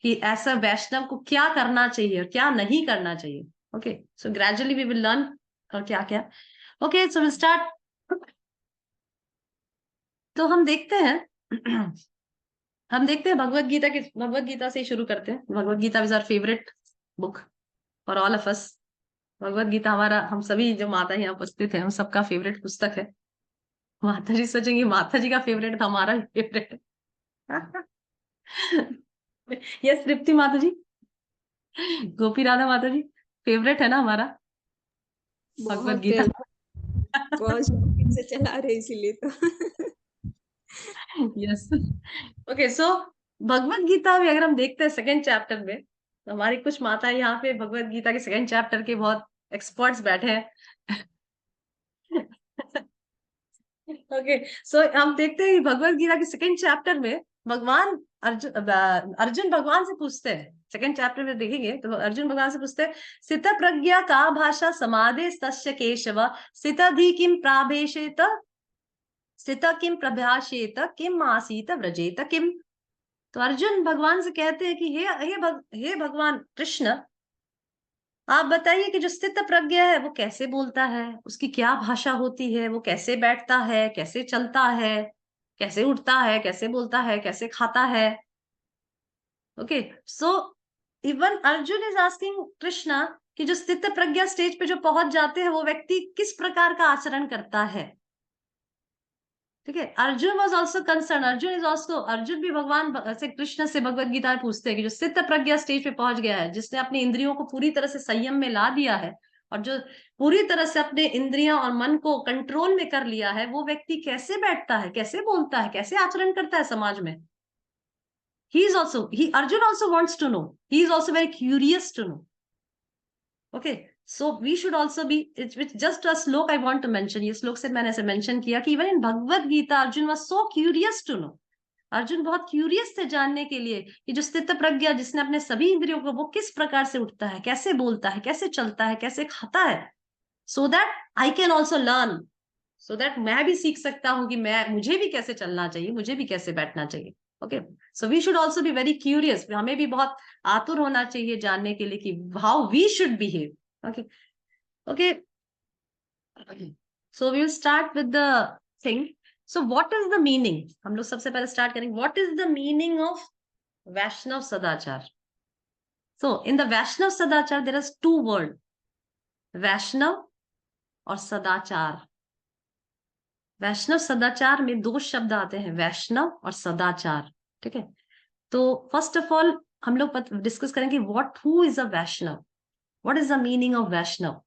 [SPEAKER 1] कि ऐसा वैष्णव को क्या करना चाहिए और क्या नहीं करना चाहिए। Okay, so gradually we will learn और क्या क्या। Okay, so will start. तो हम देखते हैं हम देखते हैं भगवत गीता से ही शुरू करते हैं। Bhagavad Gita is our favourite book for all of us. Bhagavad Gita हमारा, हम सभी जो माता यहाँ उपस्थित है उन सबका फेवरेट पुस्तक है। माता जी सोचेंगे माता जी का फेवरेट था, हमारा भी फेवरेट है। यस तृप्ति माता जी, गोपी राधा माता जी, फेवरेट है ना हमारा भगवत
[SPEAKER 2] बहुत
[SPEAKER 1] गीता।
[SPEAKER 2] बहुत शौकीन से चला रहे इसीलिए तो।
[SPEAKER 1] Yes. Okay so Bhagavad Gita में अगर हम देखते हैं सेकंड चैप्टर में, तो हमारी कुछ माता यहाँ पे भगवत गीता के सेकंड चैप्टर के बहुत एक्सपर्ट्स बैठे हैं। ओके सो हम देखते हैं कि भगवत गीता के सेकंड चैप्टर में भगवान अर्जुन भगवान से पूछते हैं। सेकंड चैप्टर में देखेंगे तो अर्जुन भगवान से पूछते हैं, स्थित प्रज्ञा का भाषा समाधे तस्य केशव स्थितधि किम प्राभेषेत स्थित किम प्रभाषेत किम आसीत व्रजेत किम। तो अर्जुन भगवान से कहते हैं कि हे भगवान कृष्ण, आप बताइए कि जो स्थित प्रज्ञ है वो कैसे बोलता है, उसकी क्या भाषा होती है, वो कैसे बैठता है, कैसे चलता है, कैसे उठता है, कैसे बोलता है, कैसे खाता है। Okay so even Arjun is asking Krishna कि जो स्थित प्रज्ञा स्टेज पे जो पहुंच जाते हैं वो व्यक्ति किस प्रकार का आचरण करता है। ठीक है, Arjun was also concern, Arjun भी भगवान से कृष्ण से भगवत गीता में पूछते हैं कि जो स्थित प्रज्ञा स्टेज पे पहुंच गया है, जिसने अपनी इंद्रियों को पूरी तरह से संयम में ला दिया है और जो पूरी तरह से अपने इंद्रियां और मन को कंट्रोल में कर लिया है, वो व्यक्ति कैसे बैठता है, कैसे बोलता है, कैसे आचरण करता है समाज में। Arjun also wants to know. He is also very curious to know. Okay, so we should also be, it's just a slok I want to mention. ये श्लोक से मैंने ऐसे मेंशन किया कि even in Bhagavad Gita Arjun was so curious to know. Arjun बहुत curious थे जानने के लिए कि जो स्थित प्रज्ञा जिसने अपने सभी इंद्रियों को, वो किस प्रकार से उठता है, कैसे बोलता है, कैसे चलता है, कैसे खाता है, so that I can also learn, so that मैं भी सीख सकता हूँ कि मुझे भी कैसे चलना चाहिए, मुझे भी कैसे बैठना चाहिए। Okay so we should also be very curious, हमें भी बहुत आतुर होना चाहिए जानने के लिए कि how we should behave. Okay okay so we will start with the thing. So what is the meaning, हम लोग सबसे पहले स्टार्ट करेंगे, what is the meaning of Vaishnav sadachar. So in the Vaishnav sadachar there are two word, Vaishnav और सदाचार। वैष्णव सदाचार में दो शब्द आते हैं, वैष्णव और सदाचार। ठीक है, तो फर्स्ट ऑफ ऑल हम लोग डिस्कस करेंगे what who is a Vaishnava, what is the meaning of Vaishnava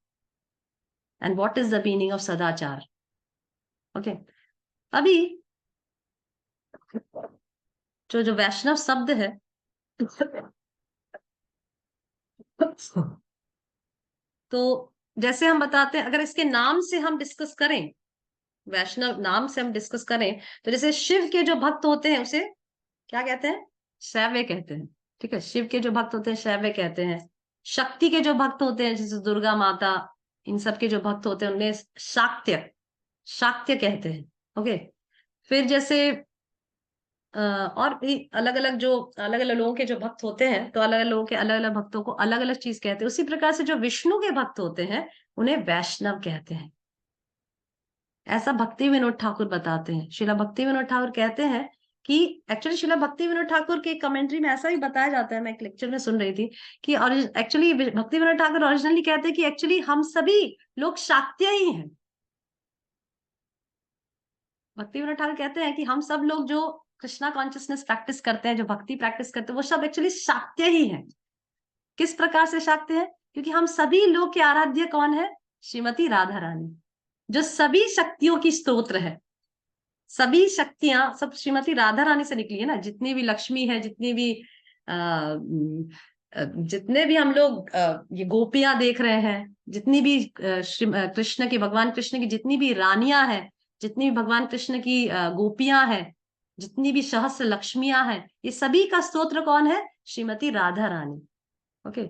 [SPEAKER 1] and what is the meaning of sadachar. Okay अभी जो जो वैष्णव शब्द है, तो जैसे हम बताते हैं, अगर इसके नाम से हम डिस्कस करें, वैष्णव नाम से हम डिस्कस करें, तो जैसे शिव के जो भक्त होते हैं उसे क्या कहते हैं, शैव्य कहते हैं। ठीक है, शिव के जो भक्त होते हैं शैव्य कहते हैं। शक्ति के जो भक्त होते हैं जैसे दुर्गा माता, इन सब के जो भक्त होते हैं उन्हें शाक्त्य शाक्त्य कहते हैं। ओके फिर जैसे और भी अलग अलग लोगों के जो भक्त होते हैं, तो अलग अलग लोगों के अलग अलग भक्तों को अलग अलग चीज कहते हैं। उसी प्रकार से जो विष्णु के भक्त होते हैं उन्हें वैष्णव कहते हैं। ऐसा भक्ति विनोद ठाकुर बताते हैं। शिला भक्ति विनोद ठाकुर कहते हैं कि एक्चुअली शिला भक्ति विनोद ठाकुर के कमेंट्री में ऐसा ही बताया जाता है, मैं एक लेक्चर में सुन रही थी कि एक्चुअली भक्ति विनोद ठाकुर ओरिजिनली कहते हैं कि एक्चुअली हम सभी लोग शाक्त्य ही हैं। भक्ति विनोद ठाकुर कहते हैं कि हम सब लोग जो कृष्णा कॉन्शियसनेस प्रैक्टिस करते हैं, जो भक्ति प्रैक्टिस करते हैं, वो सब एक्चुअली शाक्त्य ही है। किस प्रकार से शाक्त्य है, क्योंकि हम सभी लोग के आराध्य कौन है, श्रीमती राधा रानी, जो सभी शक्तियों की स्तोत्र है। सभी शक्तियां सब श्रीमती राधा रानी से निकली है ना, जितनी भी लक्ष्मी है, जितने भी हम लोग ये गोपियां देख रहे हैं, जितनी भी कृष्ण की, भगवान कृष्ण की जितनी भी रानियां हैं, जितनी भी भगवान कृष्ण की गोपियां हैं, जितनी भी सहस्र लक्ष्मियां हैं, ये सभी का स्तोत्र कौन है, श्रीमती राधा रानी। ओके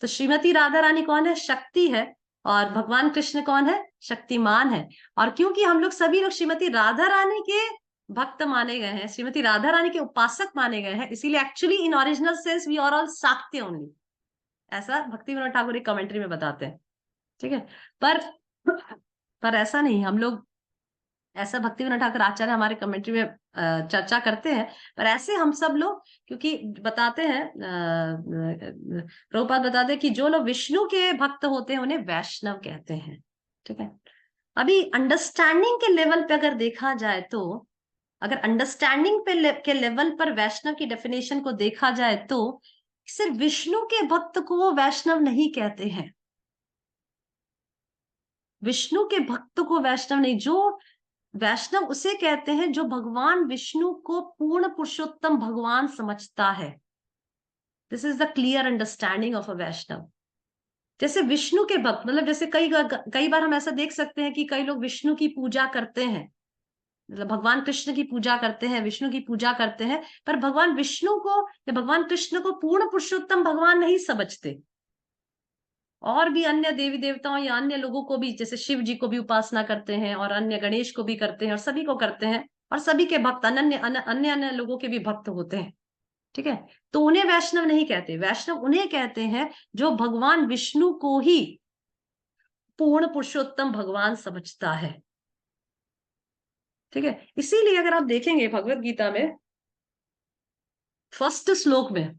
[SPEAKER 1] तो श्रीमती राधा रानी कौन है, शक्ति है, और भगवान कृष्ण कौन है, शक्तिमान है। और क्योंकि हम लोग सभी लोग श्रीमती राधा रानी के भक्त माने गए हैं, श्रीमती राधा रानी के उपासक माने गए हैं, इसीलिए actually in original sense we are all शाक्त्य ओनली। ऐसा भक्ति विनोद ठाकुर एक कमेंट्री में बताते हैं। ठीक है, पर ऐसा नहीं, हम लोग ऐसा भक्तिविनोद ठाकुर आचार्य हमारे कमेंट्री में चर्चा करते हैं। पर ऐसे हम सब लोग, क्योंकि बताते हैं प्रभुपाद बताते हैं कि जो लोग विष्णु के भक्त होते हैं उन्हें वैष्णव कहते हैं। ठीक है, अभी अंडरस्टैंडिंग के लेवल पे अगर देखा जाए तो, अगर अंडरस्टैंडिंग के लेवल पर वैष्णव की डेफिनेशन को देखा जाए तो सिर्फ विष्णु के भक्त को वो वैष्णव नहीं कहते हैं। विष्णु के भक्त को वैष्णव नहीं, जो वैष्णव उसे कहते हैं जो भगवान विष्णु को पूर्ण पुरुषोत्तम भगवान समझता है। This is the clear understanding of a Vaishnav. जैसे विष्णु के भक्त, मतलब जैसे कई बार हम ऐसा देख सकते हैं कि कई लोग विष्णु की पूजा करते हैं, मतलब भगवान कृष्ण की पूजा करते हैं, विष्णु की पूजा करते हैं, पर भगवान विष्णु को या भगवान कृष्ण को पूर्ण पुरुषोत्तम भगवान नहीं समझते। और भी अन्य देवी देवताओं या अन्य लोगों को भी, जैसे शिव जी को भी उपासना करते हैं और अन्य गणेश को भी करते हैं और सभी को करते हैं, और सभी के भक्त अन्य अन्य लोगों के भी भक्त होते हैं। ठीक है, तो उन्हें वैष्णव नहीं कहते। वैष्णव उन्हें कहते हैं जो भगवान विष्णु को ही पूर्ण पुरुषोत्तम भगवान समझता है। ठीक है, इसीलिए अगर आप देखेंगे भगवत गीता में फर्स्ट श्लोक में,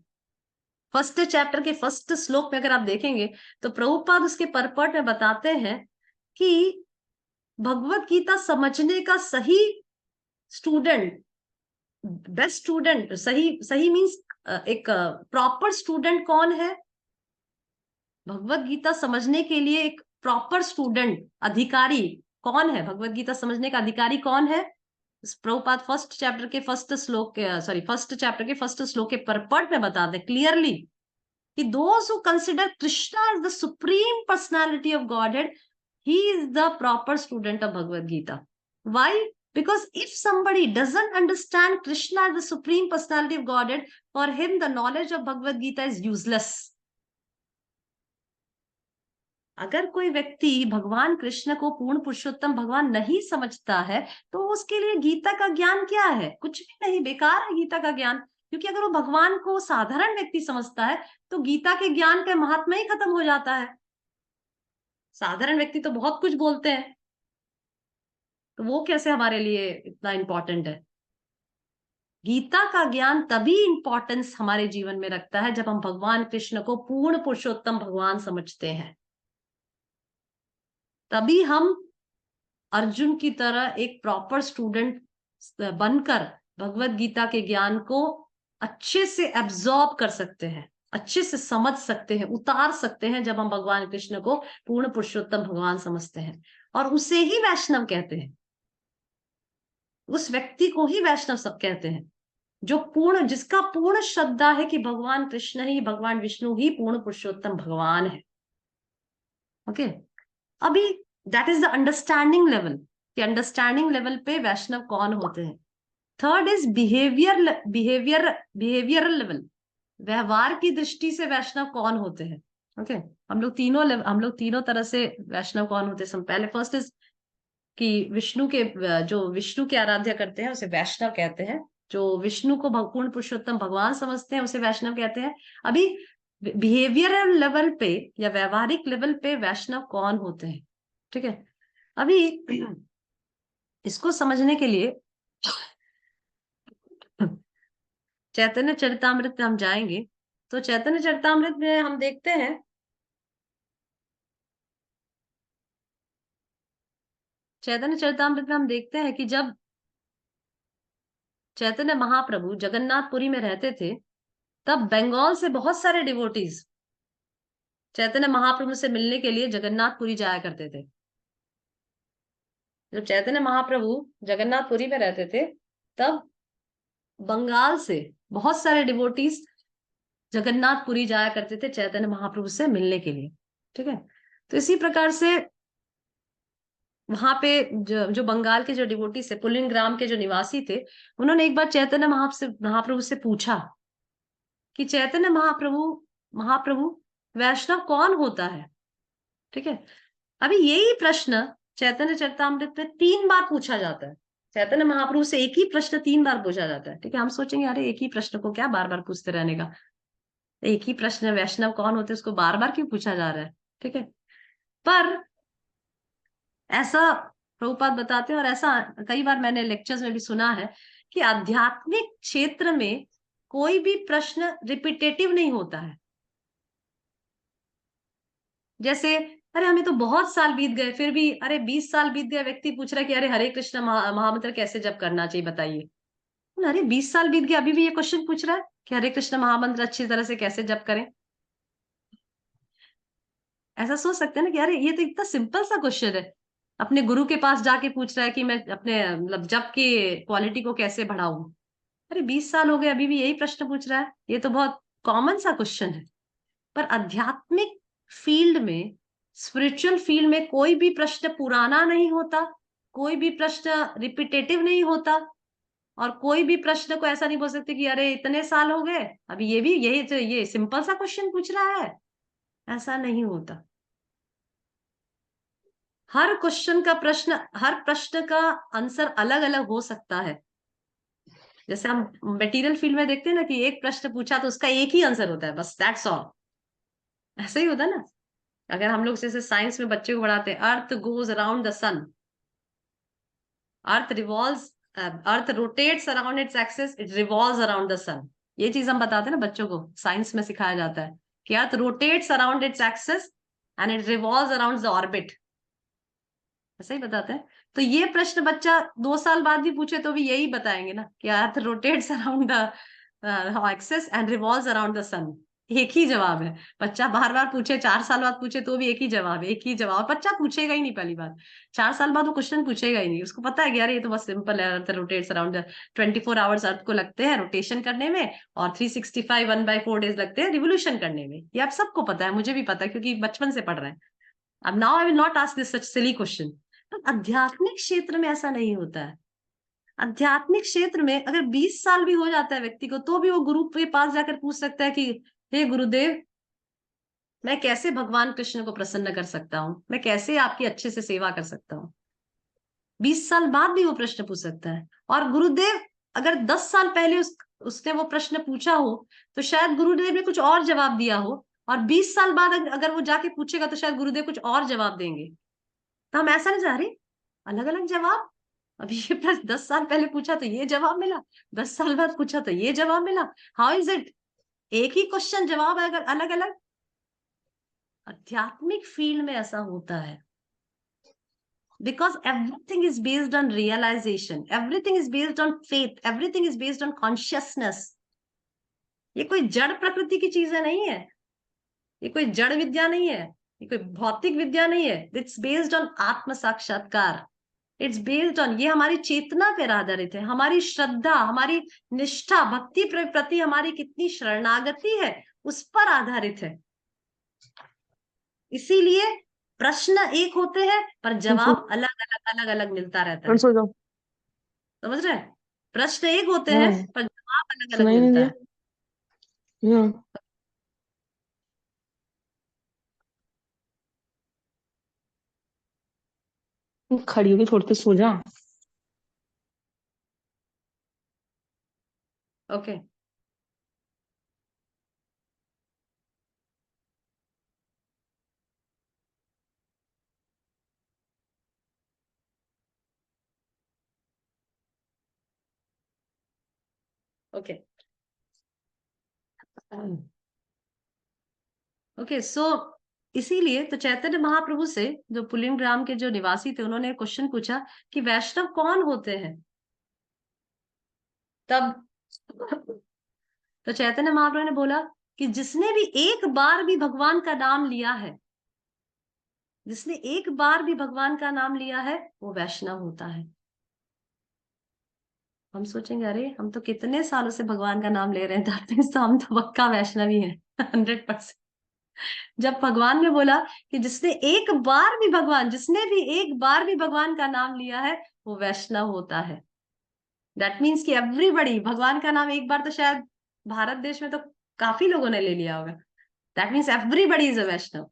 [SPEAKER 1] फर्स्ट चैप्टर के फर्स्ट श्लोक में अगर आप देखेंगे तो प्रभुपाद उसके परपट में बताते हैं कि भगवत गीता समझने का सही स्टूडेंट, बेस्ट स्टूडेंट, सही सही मीन्स एक प्रॉपर स्टूडेंट कौन है? भगवत गीता समझने के लिए एक प्रॉपर स्टूडेंट, अधिकारी कौन है? भगवत गीता समझने का अधिकारी कौन है? प्रभुपाद फर्स्ट चैप्टर के फर्स्ट श्लोक के, सॉरी फर्स्ट चैप्टर के फर्स्ट श्लोक के परपट में बताते क्लियरली कि those who consider Krishna as the supreme personality of Godhead, he is the proper student of Bhagavad Gita. Why? Because if somebody doesn't understand Krishna as the supreme personality of Godhead, for him the knowledge of Bhagavad Gita is useless. अगर कोई व्यक्ति भगवान कृष्ण को पूर्ण पुरुषोत्तम भगवान नहीं समझता है तो उसके लिए गीता का ज्ञान क्या है? कुछ भी नहीं, बेकार है गीता का ज्ञान। क्योंकि अगर वो भगवान को साधारण व्यक्ति समझता है तो गीता के ज्ञान का महात्मा ही खत्म हो जाता है। साधारण व्यक्ति तो बहुत कुछ बोलते हैं, तो वो कैसे हमारे लिए इतना इंपॉर्टेंट है? गीता का ज्ञान तभी इंपॉर्टेंस हमारे जीवन में रखता है जब हम भगवान कृष्ण को पूर्ण पुरुषोत्तम भगवान समझते हैं। तभी हम अर्जुन की तरह एक प्रॉपर स्टूडेंट बनकर भगवत गीता के ज्ञान को अच्छे से एब्जॉर्ब कर सकते हैं, अच्छे से समझ सकते हैं, उतार सकते हैं, जब हम भगवान कृष्ण को पूर्ण पुरुषोत्तम भगवान समझते हैं। और उसे ही वैष्णव कहते हैं, उस व्यक्ति को ही वैष्णव सब कहते हैं जो पूर्ण, जिसका पूर्ण श्रद्धा है कि भगवान कृष्ण ही, भगवान विष्णु ही पूर्ण पुरुषोत्तम भगवान है। ओके, अभी that is the understanding level, कि अंडरस्टैंडिंग लेवल पे वैष्णव कौन होते हैं। थर्ड इज बिहेवियरल लेवल, व्यवहार की दृष्टि से वैष्णव कौन होते हैं। ओके, हम लोग तीनों तरह से वैष्णव कौन होते हैं। पहले फर्स्ट इज कि विष्णु के, जो विष्णु के आराध्य करते हैं उसे वैष्णव कहते हैं। जो विष्णु को पूर्ण पुरुषोत्तम भगवान समझते हैं उसे वैष्णव कहते हैं। अभी बिहेवियरल लेवल पे या व्यवहारिक लेवल पे वैष्णव कौन होते हैं। ठीक है, अभी इसको समझने के लिए चैतन्य चरितामृत में हम जाएंगे। तो चैतन्य चरितामृत में हम देखते हैं, चैतन्य चरितामृत में हम देखते हैं कि जब चैतन्य महाप्रभु जगन्नाथपुरी में रहते थे तब बंगाल से बहुत सारे डिवोटीज चैतन्य महाप्रभु से मिलने के लिए जगन्नाथपुरी जाया करते थे। जब चैतन्य महाप्रभु जगन्नाथपुरी में रहते थे तब बंगाल से बहुत सारे डिवोटीज जगन्नाथपुरी जाया करते थे चैतन्य महाप्रभु से मिलने के लिए। ठीक है, तो इसी प्रकार से वहां पे जो बंगाल के जो डिवोटी से, पुलिंग ग्राम के जो निवासी थे, उन्होंने एक बार चैतन्य महाप्रभु से पूछा कि चैतन्य महाप्रभु वैष्णव कौन होता है। ठीक है, अभी यही प्रश्न चैतन्य चरितामृत में 3 बार पूछा जाता है। चैतन्य महाप्रभु से एक ही प्रश्न 3 बार पूछा जाता है। ठीक है, हम सोचेंगे अरे एक ही प्रश्न को क्या बार बार पूछते रहने का, एक ही प्रश्न वैष्णव कौन होते उसको बार बार क्यों पूछा जा रहा है। ठीक है, पर ऐसा प्रभुपाद बताते हैं, और ऐसा कई बार मैंने लेक्चर्स में भी सुना है कि आध्यात्मिक क्षेत्र में कोई भी प्रश्न रिपीटेटिव नहीं होता है। जैसे अरे हमें तो बहुत साल बीत गए, फिर भी अरे 20 साल बीत गए, व्यक्ति पूछ रहा है कि अरे हरे कृष्ण महामंत्र कैसे जप करना चाहिए बताइए। अरे 20 साल बीत गए, अभी भी ये क्वेश्चन पूछ रहा है कि हरे कृष्ण महामंत्र अच्छी तरह से कैसे जप करें। ऐसा सोच सकते हैं ना कि अरे ये तो इतना सिंपल सा क्वेश्चन है, अपने गुरु के पास जाके पूछ रहा है कि मैं अपने मतलब जप की क्वालिटी को कैसे बढ़ाऊं। अरे 20 साल हो गए, अभी भी यही प्रश्न पूछ रहा है। ये तो बहुत कॉमन सा क्वेश्चन है। पर आध्यात्मिक फील्ड में, स्पिरिचुअल फील्ड में कोई भी प्रश्न पुराना नहीं होता, कोई भी प्रश्न रिपीटेटिव नहीं होता, और कोई भी प्रश्न को ऐसा नहीं बोल सकते कि अरे इतने साल हो गए, अभी ये भी यही तो ये सिंपल सा क्वेश्चन पूछ रहा है। ऐसा नहीं होता। हर क्वेश्चन का प्रश्न, हर प्रश्न का आंसर अलग अलग हो सकता है। जैसे हम मटेरियल फील्ड में देखते हैं ना कि एक प्रश्न पूछा तो उसका एक ही आंसर होता है, बस दैट्स ऑल। ऐसा ही होता है ना। अगर हम लोग जैसे साइंस में बच्चे को पढ़ाते हैं, earth goes around the sun, earth revolves, earth rotates around its axis, it revolves around the sun. ये चीज हम बताते हैं ना बच्चों को, साइंस में सिखाया जाता है कि earth rotates around its axis and it revolves around the orbit. ऐसा ही बताते हैं। तो ये प्रश्न बच्चा 2 साल बाद भी पूछे तो भी यही बताएंगे ना कि earth rotates around the axis and revolves around the sun. एक ही जवाब है। बच्चा बार बार पूछे, 4 साल बाद पूछे तो भी एक ही जवाब है, एक ही जवाब। बच्चा पूछेगा ही नहीं पहली बार, 4 साल बाद वो क्वेश्चन पूछेगा ही नहीं। उसको पता है कि यार ये तो बस सिंपल है, earth rotates around the 24 hours earth को लगते हैं रोटेशन करने में, और 365 1/4 डेज लगते हैं रिवोल्यूशन करने में। ये आप सबको पता है, मुझे भी पता है क्योंकि बचपन से पढ़ रहे हैं। अब now I will not ask this such silly question. पर आध्यात्मिक क्षेत्र में ऐसा नहीं होता है। आध्यात्मिक क्षेत्र में अगर 20 साल भी हो जाता है व्यक्ति को, तो भी वो गुरु के पास जाकर पूछ सकता है कि हे गुरुदेव, मैं कैसे भगवान कृष्ण को प्रसन्न कर सकता हूँ, मैं कैसे आपकी अच्छे से सेवा कर सकता हूँ। 20 साल बाद भी वो प्रश्न पूछ सकता है। और गुरुदेव अगर 10 साल पहले उसने वो प्रश्न पूछा हो तो शायद गुरुदेव ने कुछ और जवाब दिया हो, और 20 साल बाद अगर वो जाके पूछेगा तो शायद गुरुदेव कुछ और जवाब देंगे। तो हम ऐसा नहीं चाह रहे अलग अलग जवाब। अभी ये प्रश्न 10 साल पहले पूछा तो ये जवाब मिला, 10 साल बाद पूछा तो ये जवाब मिला। How is it? एक ही क्वेश्चन जवाब है अगर अलग अलग। आध्यात्मिक फील्ड में ऐसा होता है because everything is based on realization, everything is based on faith, everything is based on consciousness। ये कोई जड़ प्रकृति की चीजें नहीं है, ये कोई जड़ विद्या नहीं है, ये कोई भौतिक विद्या नहीं है। इट्स बेस्ड ऑन आत्म साक्षात्कार। इट्स बेस्ड ऑन, ये हमारी चेतना पर आधारित है, हमारी श्रद्धा, हमारी निष्ठा, भक्ति प्रति हमारी कितनी शरणागति है उस पर आधारित है। इसीलिए प्रश्न एक होते हैं पर जवाब अलग अलग अलग अलग मिलता रहता है।
[SPEAKER 3] सो जाओ।
[SPEAKER 1] समझ रहे हैं? प्रश्न एक होते हैं पर जवाब अलग अलग
[SPEAKER 3] सुनाई नहीं
[SPEAKER 1] मिलता
[SPEAKER 3] दिया।
[SPEAKER 1] है।
[SPEAKER 3] खड़ी होगी थोड़ी तो सो जा।
[SPEAKER 1] ओके ओके ओके सो इसीलिए तो चैतन्य महाप्रभु से जो पुलिन ग्राम के जो निवासी थे, उन्होंने क्वेश्चन पूछा कि वैष्णव कौन होते हैं। तब तो चैतन्य महाप्रभु ने बोला कि जिसने भी एक बार भी भगवान का नाम लिया है, जिसने एक बार भी भगवान का नाम लिया है वो वैष्णव होता है। हम सोचेंगे अरे हम तो कितने सालों से भगवान का नाम ले रहे हैं, तो हम तो पक्का वैष्णवी हैं 100%। जब भगवान ने बोला कि जिसने एक बार भी भगवान, जिसने भी एक बार भी भगवान का नाम लिया है वो वैष्णव होता है। दैट मीन्स कि एवरीबडी, भगवान का नाम एक बार तो शायद भारत देश में तो काफी लोगों ने ले लिया होगा। That means everybody is a Vaishnav,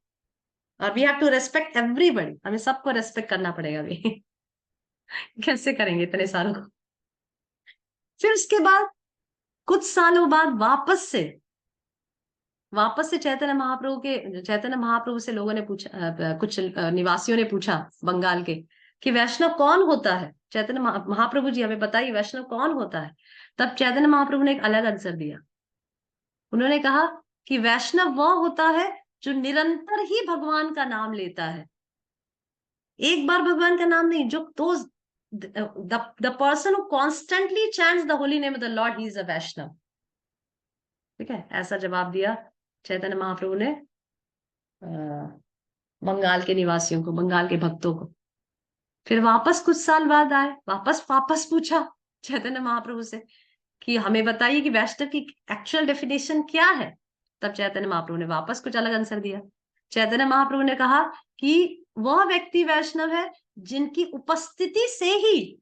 [SPEAKER 1] और we have to respect everybody. हमें सबको रेस्पेक्ट करना पड़ेगा अभी कैसे करेंगे इतने सालों को। फिर उसके बाद कुछ सालों बाद वापस से चैतन्य महाप्रभु से लोगों ने पूछा, कुछ निवासियों ने पूछा बंगाल के कि वैष्णव कौन होता है, चैतन्य महाप्रभु जी हमें बताइए वैष्णव कौन होता है। तब चैतन्य महाप्रभु ने एक अलग आंसर दिया। उन्होंने कहा कि वैष्णव वह होता है जो निरंतर ही भगवान का नाम लेता है, एक बार भगवान का नाम नहीं, जो तो the person who constantly chants the holy name of the lord, he is a Vaishnav. ठीक है, ऐसा जवाब दिया चैतन्य महाप्रभु ने बंगाल के निवासियों को, बंगाल के भक्तों को। फिर वापस कुछ साल बाद आए, वापस पूछा चैतन्य महाप्रभु से कि हमें बताइए कि वैष्णव की एक्चुअल डेफिनेशन क्या है। तब चैतन्य महाप्रभु ने वापस कुछ अलग आंसर दिया। चैतन्य महाप्रभु ने कहा कि वह व्यक्ति वैष्णव है जिनकी उपस्थिति से ही,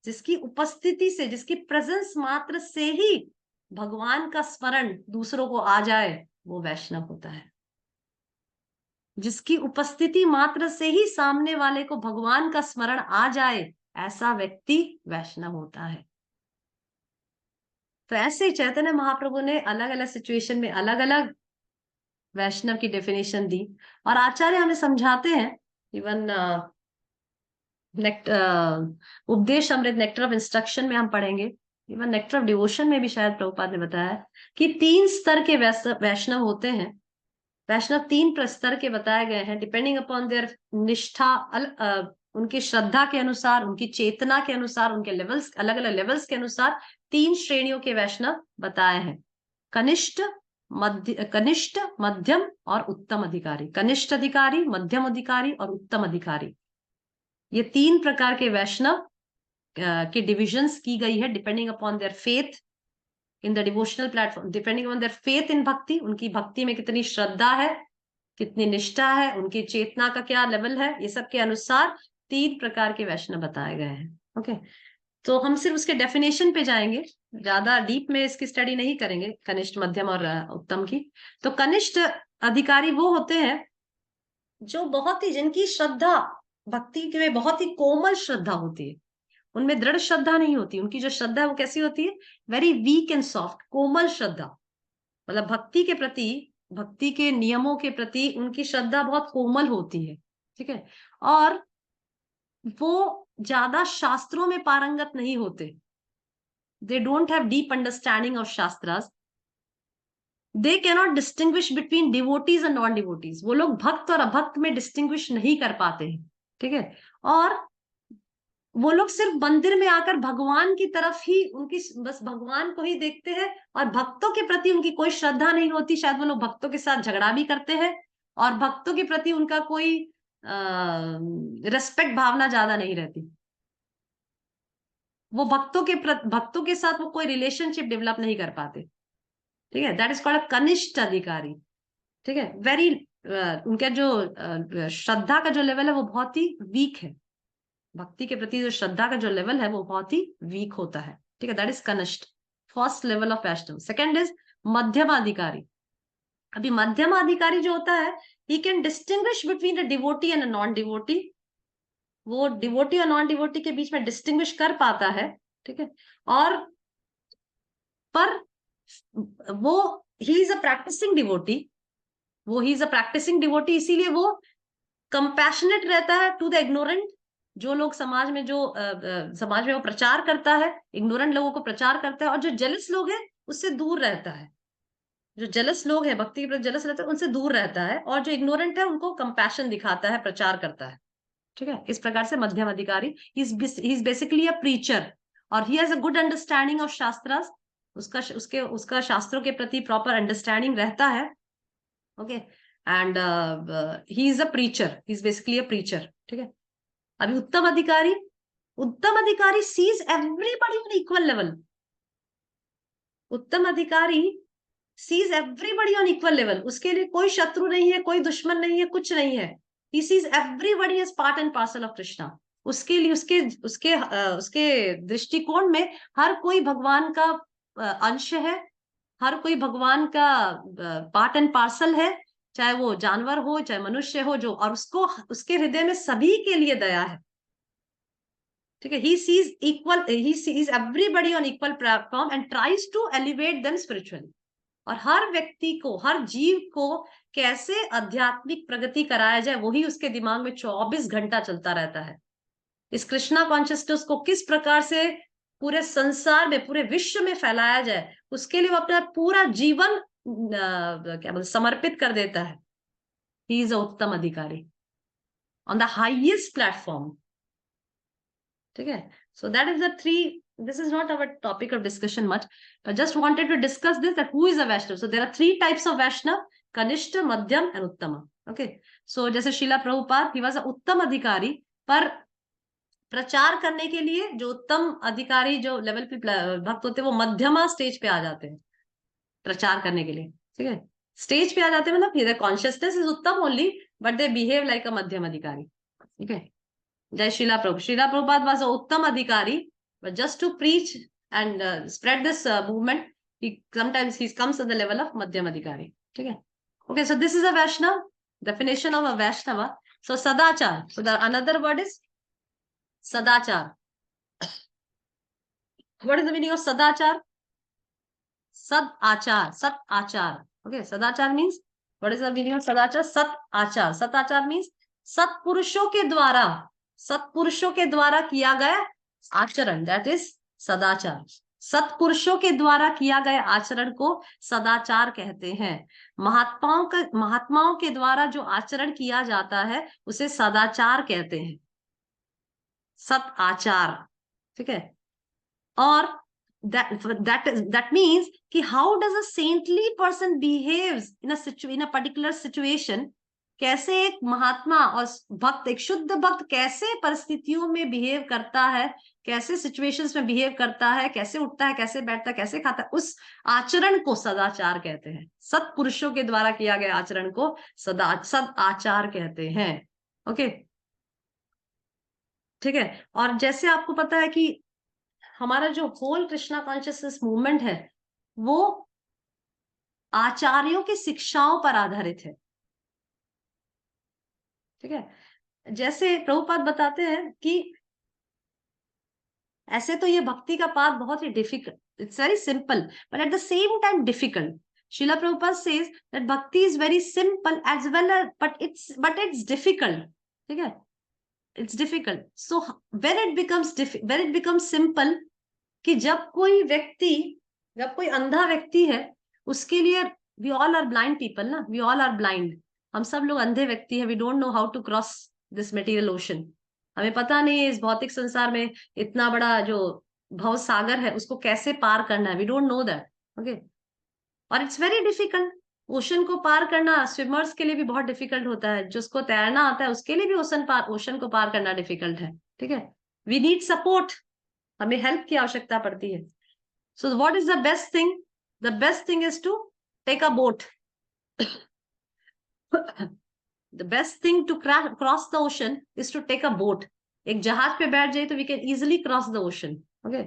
[SPEAKER 1] जिसकी उपस्थिति से, जिसकी प्रेजेंस मात्र से ही भगवान का स्मरण दूसरों को आ जाए, वो वैष्णव होता है। जिसकी उपस्थिति मात्र से ही सामने वाले को भगवान का स्मरण आ जाए, ऐसा व्यक्ति वैष्णव होता है। तो ऐसे चैतन्य महाप्रभु ने अलग अलग सिचुएशन में अलग अलग वैष्णव की डेफिनेशन दी, और आचार्य हमें समझाते हैं। इवन उपदेश अमृत नेक्टर ऑफ इंस्ट्रक्शन में हम पढ़ेंगे, इवन नेक्टर ऑफ डिवोशन में भी शायद प्रभुपाद ने बताया कि 3 स्तर के वैष्णव होते हैं। वैष्णव 3 स्तर के बताए गए हैं, डिपेंडिंग अपॉन देयर निष्ठा, उनकी श्रद्धा के अनुसार, उनकी चेतना के अनुसार, उनके लेवल्स, अलग अलग लेवल्स के अनुसार 3 श्रेणियों के वैष्णव बताए हैं। कनिष्ठ, मध्यम और उत्तम अधिकारी। कनिष्ठ अधिकारी, मध्यम अधिकारी और उत्तम अधिकारी, ये 3 प्रकार के वैष्णव की डिविजन्स की गई है depending upon their faith in the devotional platform, depending upon their faith in भक्ति, उनकी भक्ति में कितनी श्रद्धा है, कितनी निष्ठा है, उनकी चेतना का क्या लेवल है, ये सब के अनुसार 3 प्रकार के वैष्णव बताए गए हैं। ओके, तो हम सिर्फ उसके डेफिनेशन पे जाएंगे, ज्यादा डीप में इसकी स्टडी नहीं करेंगे कनिष्ठ, मध्यम और उत्तम की। तो कनिष्ठ अधिकारी वो होते हैं जो बहुत ही, जिनकी श्रद्धा भक्ति में बहुत ही कोमल श्रद्धा होती है, उनमें दृढ़ श्रद्धा नहीं होती। उनकी जो श्रद्धा है वो कैसी होती है, वेरी वीक एंड सॉफ्ट, कोमल श्रद्धा। मतलब भक्ति के प्रति, भक्ति के नियमों के प्रति उनकी श्रद्धा बहुत कोमल होती है। ठीक है, और वो ज्यादा शास्त्रों में पारंगत नहीं होते। They don't have deep understanding of shastras. They cannot distinguish between devotees and non devotees. वो लोग भक्त और अभक्त में डिस्टिंग्विश नहीं कर पाते हैं। ठीक है, और वो लोग सिर्फ मंदिर में आकर भगवान की तरफ ही, उनकी बस भगवान को ही देखते हैं, और भक्तों के प्रति उनकी कोई श्रद्धा नहीं होती। शायद वो लोग भक्तों के साथ झगड़ा भी करते हैं, और भक्तों के प्रति उनका कोई रेस्पेक्ट भावना ज्यादा नहीं रहती। वो भक्तों के साथ वो कोई रिलेशनशिप डेवलप नहीं कर पाते। ठीक है, दैट इज कॉल्ड अ कनिष्ठ अधिकारी। ठीक है, वेरी उनका जो श्रद्धा का जो लेवल है वो बहुत ही वीक है। भक्ति के प्रति जो श्रद्धा का जो लेवल है वो बहुत ही वीक होता है। ठीक है, that is kanishtha, first level of Vaishnav. Second is madhyamadhikari. अभी मध्यमाधिकारी जो होता है, he can distinguish between a devotee and a non devotee. वो डिवोटी और नॉन डिवोटी के बीच में डिस्टिंग्विश कर पाता है। ठीक है, और पर वो he is a practising devotee, वो he is a practising devotee, इसीलिए वो कंपैशनेट रहता है टू द इग्नोरेंट। जो लोग समाज में, जो समाज में वो प्रचार करता है, इग्नोरेंट लोगों को प्रचार करता है, और जो जेलस लोग हैं उससे दूर रहता है। जो जेलस लोग हैं, भक्ति के प्रति जेलस रहते हैं, उनसे दूर रहता है, और जो इग्नोरेंट है उनको कंपैशन दिखाता है, प्रचार करता है। ठीक है, इस प्रकार से मध्यम अधिकारी, he is basically a preacher, और he has a good understanding of shastras. उसका शास्त्रों के प्रति प्रॉपर अंडरस्टैंडिंग रहता है। Okay, and he is a preacher, he is basically a preacher. ठीक है, अभी uttam adhikari sees everybody on equal level. Uttam adhikari sees everybody on equal level, उसके लिए कोई शत्रु नहीं है, कोई दुश्मन नहीं है, कुछ नहीं है। He sees everybody as part and parcel of Krishna. उसके लिए उसके दृष्टिकोण में हर कोई भगवान का अंश है, हर कोई भगवान का पार्ट एंड पार्सल है, चाहे वो जानवर हो चाहे मनुष्य हो, जो, और उसके हृदय में सभी के लिए दया है। ठीक है, he sees everybody on equal platform and tries to elevate them spiritually. और हर व्यक्ति को, हर जीव को कैसे आध्यात्मिक प्रगति कराया जाए, वही उसके दिमाग में 24 घंटा चलता रहता है। इस कृष्णा कॉन्शियसनेस को किस प्रकार से पूरे संसार में, पूरे विश्व में फैलाया जाए, उसके लिए वो अपना पूरा जीवन क्या बोलते समर्पित कर देता है। ही इज अ उत्तम अधिकारी ऑन द हाईएस्ट प्लेटफॉर्म। ठीक है, so that is the three, this is not our topic of discussion much, but just wanted to discuss this, that who is a Vaishnav. So there are 3 types of Vaishnav: Kanishta, Madhyam and Uttama. Okay, so जैसे शिला Prabhupada, he was a उत्तम अधिकारी, पर प्रचार करने के लिए जो उत्तम अधिकारी जो लेवल पे भक्त होते हैं वो मध्यमा स्टेज पे आ जाते हैं प्रचार करने के लिए। ठीक है, स्टेज पे आ जाते हैं मतलब their consciousness is उत्तम only, but they behave like a मध्यम अधिकारी। ठीक है, जय शिला प्रभुपाद was a उत्तम अधिकारी, but just to preach and spread this movement, sometimes he comes at the level of Madhyam Adhikari. Okay. Okay, so this is a Vaishnava, definition of a Vaishnava. So Sadachar. So the another word is Sadachar. What is the meaning of Sadachar? Sad Achar. Sat Achar. Okay, Sadachar means, what is the meaning of Sadachar? Sat Achar. Sat Achar means सत्पुरुषों के द्वारा किया गया आचरण, that is सदाचार। सत्पुरुषों के द्वारा किया गया आचरण को सदाचार कहते हैं। महात्माओं के द्वारा जो आचरण किया जाता है उसे सदाचार कहते हैं, सत आचार। ठीक है, और that means कि how does a saintly person behaves in a particular situation, कैसे एक महात्मा और भक्त, एक शुद्ध भक्त कैसे परिस्थितियों में बिहेव करता है, कैसे सिचुएशंस में बिहेव करता है, कैसे उठता है, कैसे बैठता है, कैसे खाता है, उस आचरण को सदाचार कहते हैं। सत्पुरुषों के द्वारा किया गया आचरण को सद आचार कहते हैं। ओके, ठीक है, और जैसे आपको पता है कि हमारा जो होल कृष्णा कॉन्शियसनेस मूवमेंट है वो आचार्यों की शिक्षाओं पर आधारित है। ठीक है, जैसे प्रभुपाद बताते हैं कि ऐसे तो ये भक्ति का पाथ बहुत ही difficult, it's very simple but at the same time difficult. Srila Prabhupada says that bhakti is very simple as well but it's difficult. ठीक है, it's difficult. So when it becomes simple, कि जब कोई अंधा व्यक्ति है, उसके लिए we all are blind people ना, वी ऑल आर ब्लाइंड, हम सब लोग अंधे व्यक्ति हैं। We don't know how to cross this material ocean. हमें पता नहीं है इस भौतिक संसार में इतना बड़ा जो भव सागर है उसको कैसे पार करना है, we don't know that. Okay, और इट्स वेरी डिफिकल्ट। ओशन को पार करना स्विमर्स के लिए भी बहुत डिफिकल्ट होता है, जिसको तैरना आता है उसके लिए भी ओशन को पार करना डिफिकल्ट है। ठीक है, वी नीड सपोर्ट, हमें हेल्प की आवश्यकता पड़ती है। So what is the best thing? The best thing is to take a boat. The best thing to cross the ocean is to take a boat. एक जहाज पे बैठ जाए तो we can easily cross the ocean. Okay,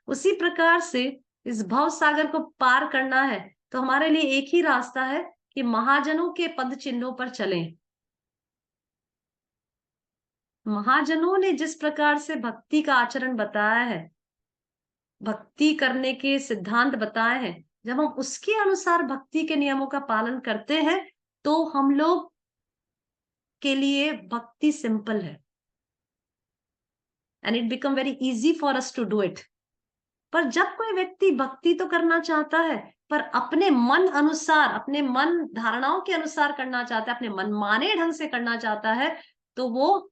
[SPEAKER 1] उसी प्रकार से इस भव सागर को पार करना है तो हमारे लिए एक ही रास्ता है कि महाजनों के पद चिन्हों पर चलें। महाजनों ने जिस प्रकार से भक्ति का आचरण बताया है, भक्ति करने के सिद्धांत बताए हैं, जब हम उसके अनुसार भक्ति के नियमों का पालन करते हैं तो हम लोग के लिए भक्ति सिंपल है and it become very easy for us to do it. पर जब कोई व्यक्ति भक्ति तो करना चाहता है पर अपने मन अनुसार, अपने मन धारणाओं के अनुसार करना चाहता है, अपने मनमाने ढंग से करना चाहता है, तो वो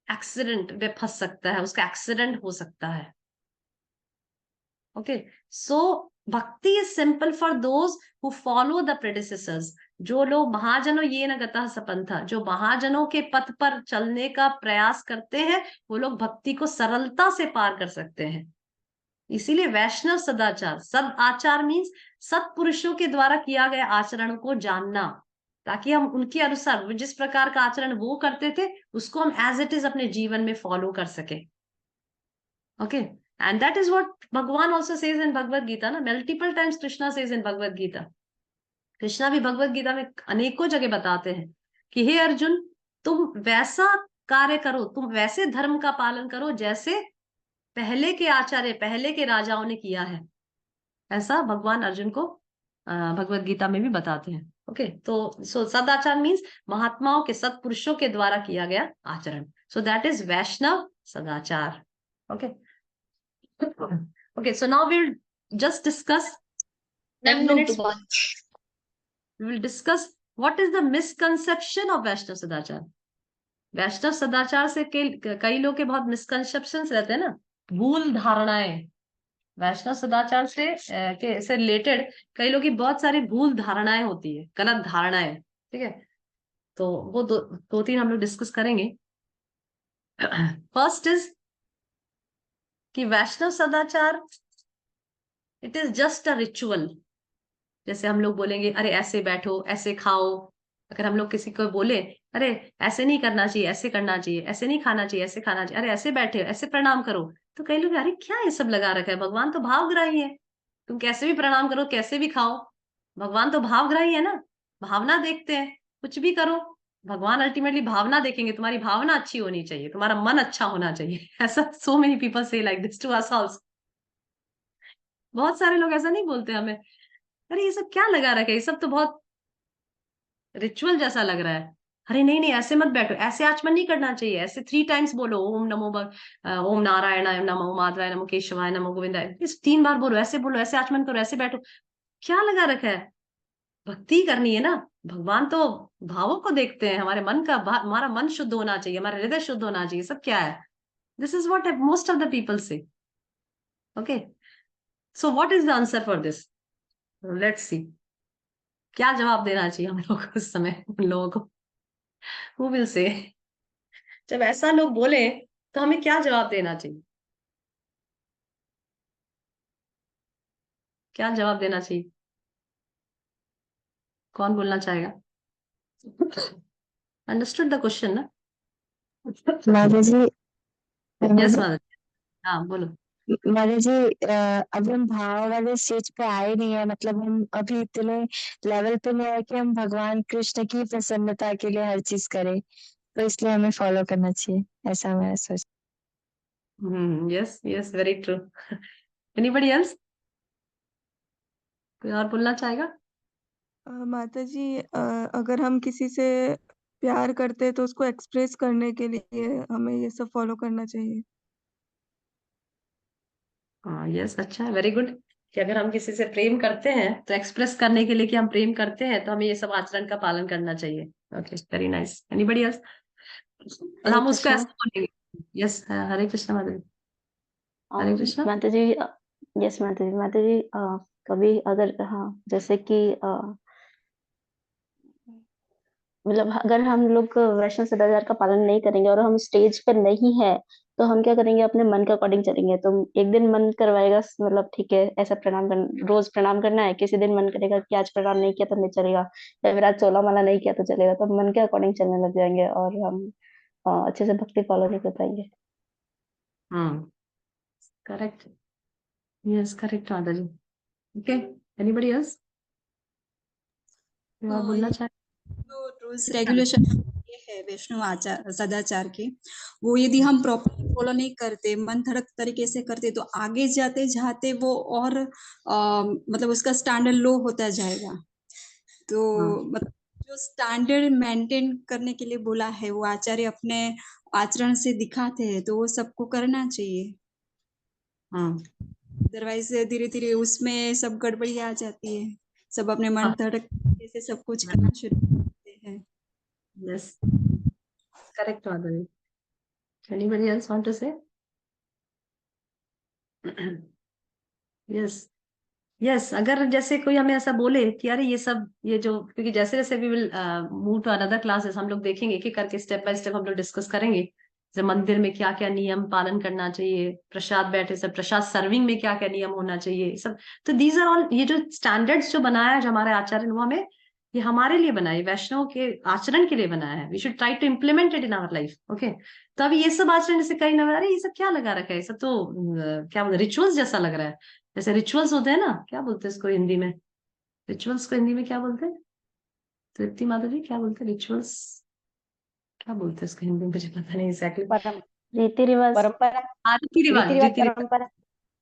[SPEAKER 1] एक्सीडेंट में फंस सकता है, उसका एक्सीडेंट हो सकता है। ओके, सो भक्ति is simple for those who follow the predecessors. जो लोग महाजनों ये न गतः सपंथा, जो महाजनों के पथ पर चलने का प्रयास करते हैं, वो लोग भक्ति को सरलता से पार कर सकते हैं। इसीलिए वैष्णव सदाचार, सद आचार मीन्स सत्पुरुषों के द्वारा किया गया आचरण को जानना, ताकि हम उनके अनुसार जिस प्रकार का आचरण वो करते थे उसको हम एज इट इज अपने जीवन में फॉलो कर सके। Okay, and that is what Bhagavan also says in Bhagavad Gita ना, multiple times Krishna says in Bhagavad Gita. Krishna भी भगवत गीता में अनेकों जगह बताते हैं कि हे अर्जुन, तुम वैसा कार्य करो, तुम वैसे धर्म का पालन करो जैसे पहले के आचार्य, पहले के राजाओं ने किया है। ऐसा भगवान अर्जुन को भगवत गीता में भी बताते हैं। ओके, तो सो सदाचार मीन्स महात्माओं के, सत्पुरुषों के द्वारा किया गया आचरण। So that is Vaishnav sadachar. Okay, okay, so now we'll just discuss 10 minutes. We will discuss what is the misconception of Vaishnav Sadachar. वैष्णव सदाचार से कई लोग के बहुत मिसकंसेप्शंस रहते हैं ना, भूल धारणाएं। वैष्णव सदाचार से रिलेटेड कई लोग की बहुत सारी भूल धारणाएं होती है, गलत धारणाएं। ठीक है, तो वो दो तीन हम लोग डिस्कस करेंगे। फर्स्ट इज कि वैष्णव सदाचार it is just a ritual. जैसे हम लोग बोलेंगे अरे ऐसे बैठो, ऐसे खाओ। अगर हम लोग किसी को बोले अरे ऐसे नहीं करना चाहिए, ऐसे करना चाहिए, ऐसे नहीं खाना चाहिए, ऐसे खाना चाहिए, अरे ऐसे बैठे, ऐसे प्रणाम करो, तो कई लोग अरे क्या ये सब लगा रखा है, भगवान तो भावग्राही है, तुम कैसे भी प्रणाम करो, कैसे भी खाओ, भगवान तो भावग्राही है ना, भावना देखते हैं, कुछ भी करो, भगवान अल्टीमेटली भावना देखेंगे, तुम्हारी भावना अच्छी होनी चाहिए, तुम्हारा मन अच्छा होना चाहिए। ऐसा so many people say like this to us also. बहुत सारे लोग ऐसा नहीं बोलते हमें, अरे ये सब क्या लगा रखा है, ये सब तो बहुत रिचुअल जैसा लग रहा है। अरे नहीं नहीं, ऐसे मत बैठो, ऐसे आचमन नहीं करना चाहिए, ऐसे 3 टाइम्स बोलो, ओम नमो ओम नारायणाय नमो, माधवाय नमो, केशवाय नमो, गोविंदाय, इस 3 बार बोलो, ऐसे आचमन करो, ऐसे बैठो। क्या लगा रखा है, भक्ति करनी है ना, भगवान तो भावों को देखते हैं, हमारे मन का, हमारा मन शुद्ध होना चाहिए, हमारा हृदय शुद्ध होना चाहिए, सब क्या है। This is what most of the people say. Okay, so what is the answer for this, let's see. क्या जवाब देना चाहिए हम लोग को उस समय, उन लोगों को, हु विल से, जब ऐसा लोग बोले तो हमें क्या जवाब देना चाहिए, क्या जवाब देना चाहिए, कौन बोलना चाहेगा। अंडरस्टूड द क्वेश्चन ना।
[SPEAKER 3] माता जी,
[SPEAKER 1] यस माधव, हाँ बोलो।
[SPEAKER 3] माता जी, अभी हम भाव वाले स्टेज पे आए नहीं है, मतलब हम अभी इतने लेवल पे नहीं है कि हम भगवान कृष्ण की प्रसन्नता के लिए हर चीज करें, तो इसलिए हमें फॉलो करना चाहिए, ऐसा मैं सोच।
[SPEAKER 1] Yes yes, very true. Anybody else, कोई और बोलना चाहेगा।
[SPEAKER 2] माता जी, अगर हम किसी से प्यार करते हैं तो उसको एक्सप्रेस करने के लिए हमें ये सब फॉलो करना चाहिए।
[SPEAKER 1] हाँ यस, अच्छा है, वेरी गुड, कि अगर हम किसी से प्रेम करते हैं तो एक्सप्रेस करने के लिए कि हम प्रेम करते हैं, तो हमें ये सब आचरण का पालन करना चाहिए। Okay, very nice. Anybody else, और
[SPEAKER 3] हरे
[SPEAKER 1] हम उसको
[SPEAKER 3] कृष्णा।
[SPEAKER 1] ऐसे बोलेंगे। यस, हरे कृष्ण माधव, हरे कृष्ण।
[SPEAKER 4] माता जी, यस माता जी, माता जी, कभी अगर, हाँ, जैसे कि मतलब अगर हम लोग वैष्णव सदाचार का पालन नहीं करेंगे और हम स्टेज पर नहीं है, तो हम क्या करेंगे, अपने मन के अकॉर्डिंग चलेंगे। तो एक दिन मन करवाएगा, मतलब ठीक है ऐसा प्रणाम करना, रोज प्रणाम करना है, किसी दिन मन करेगा कि आज प्रणाम नहीं किया तो नहीं चलेगा, या फिर आज 16 माला नहीं किया तो चलेगा, तो हम मन के अकॉर्डिंग चलने लग जाएंगे और हम अच्छे से भक्ति फॉलो नहीं कर पाएंगे।
[SPEAKER 1] करेक्ट, यस करेक्ट माता जी। ओके, एनीबडी एल्स, और बोलना
[SPEAKER 5] ये
[SPEAKER 1] चाहे।
[SPEAKER 5] जो रूल्स रेगुलेशन ये है वैष्णव आचार सदाचार के, वो यदि हम प्रॉपरली फॉलो नहीं करते, मन धड़क तरीके से करते, तो आगे जाते जाते वो और मतलब उसका स्टैंडर्ड लो होता जाएगा। तो मतलब जो स्टैंडर्ड मेंटेन करने के लिए बोला है वो आचार्य अपने आचरण से दिखाते हैं, तो वो सबको करना चाहिए। अदरवाइज धीरे धीरे उसमें सब गड़बड़ी आ जाती है, सब अपने मन धड़क से सब कुछ करना शुरू करते हैं।
[SPEAKER 1] यस करेक्ट माता जी। एनीबडी एल्स वांट टू से। यस यस, अगर जैसे कोई हमें ऐसा बोले कि अरे ये सब, ये जो, क्योंकि जैसे जैसे we will move to another classes, हम लोग देखेंगे कि करके स्टेप बाय स्टेप हम लोग डिस्कस करेंगे, जैसे मंदिर में क्या क्या नियम पालन करना चाहिए, प्रसाद बैठे सब, प्रसाद सर्विंग में क्या क्या नियम होना चाहिए, सब। तो दीज आर ऑल, ये जो स्टैंडर्ड्स जो बनाया है जो हमारे आचार्य ने, वो हमें, ये हमारे लिए बनाया, वैष्णव के आचरण के लिए बनाया है। We should try to implement it in our life. Okay, तो अभी ये सब आचरण जैसे कई ना, अरे ये सब क्या लगा रखा है, ये सब तो क्या बोलते, रिचुअल्स जैसा लग रहा है। जैसे रिचुअल्स होते हैं ना, क्या बोलते हैं इसको हिंदी में, रिचुअल्स को हिंदी में क्या बोलते हैं, तृप्ति माता जी क्या बोलते हैं रिचुअल्स, क्या बोलते हैं इसको हिंदी में, मुझे पता नहीं एग्जैक्टली।
[SPEAKER 4] रीति रिवाज,
[SPEAKER 3] परंपरा,
[SPEAKER 1] रीति रिवाज,
[SPEAKER 3] रीति रिवाज,
[SPEAKER 1] रीति रिवाज,
[SPEAKER 3] परंपरा,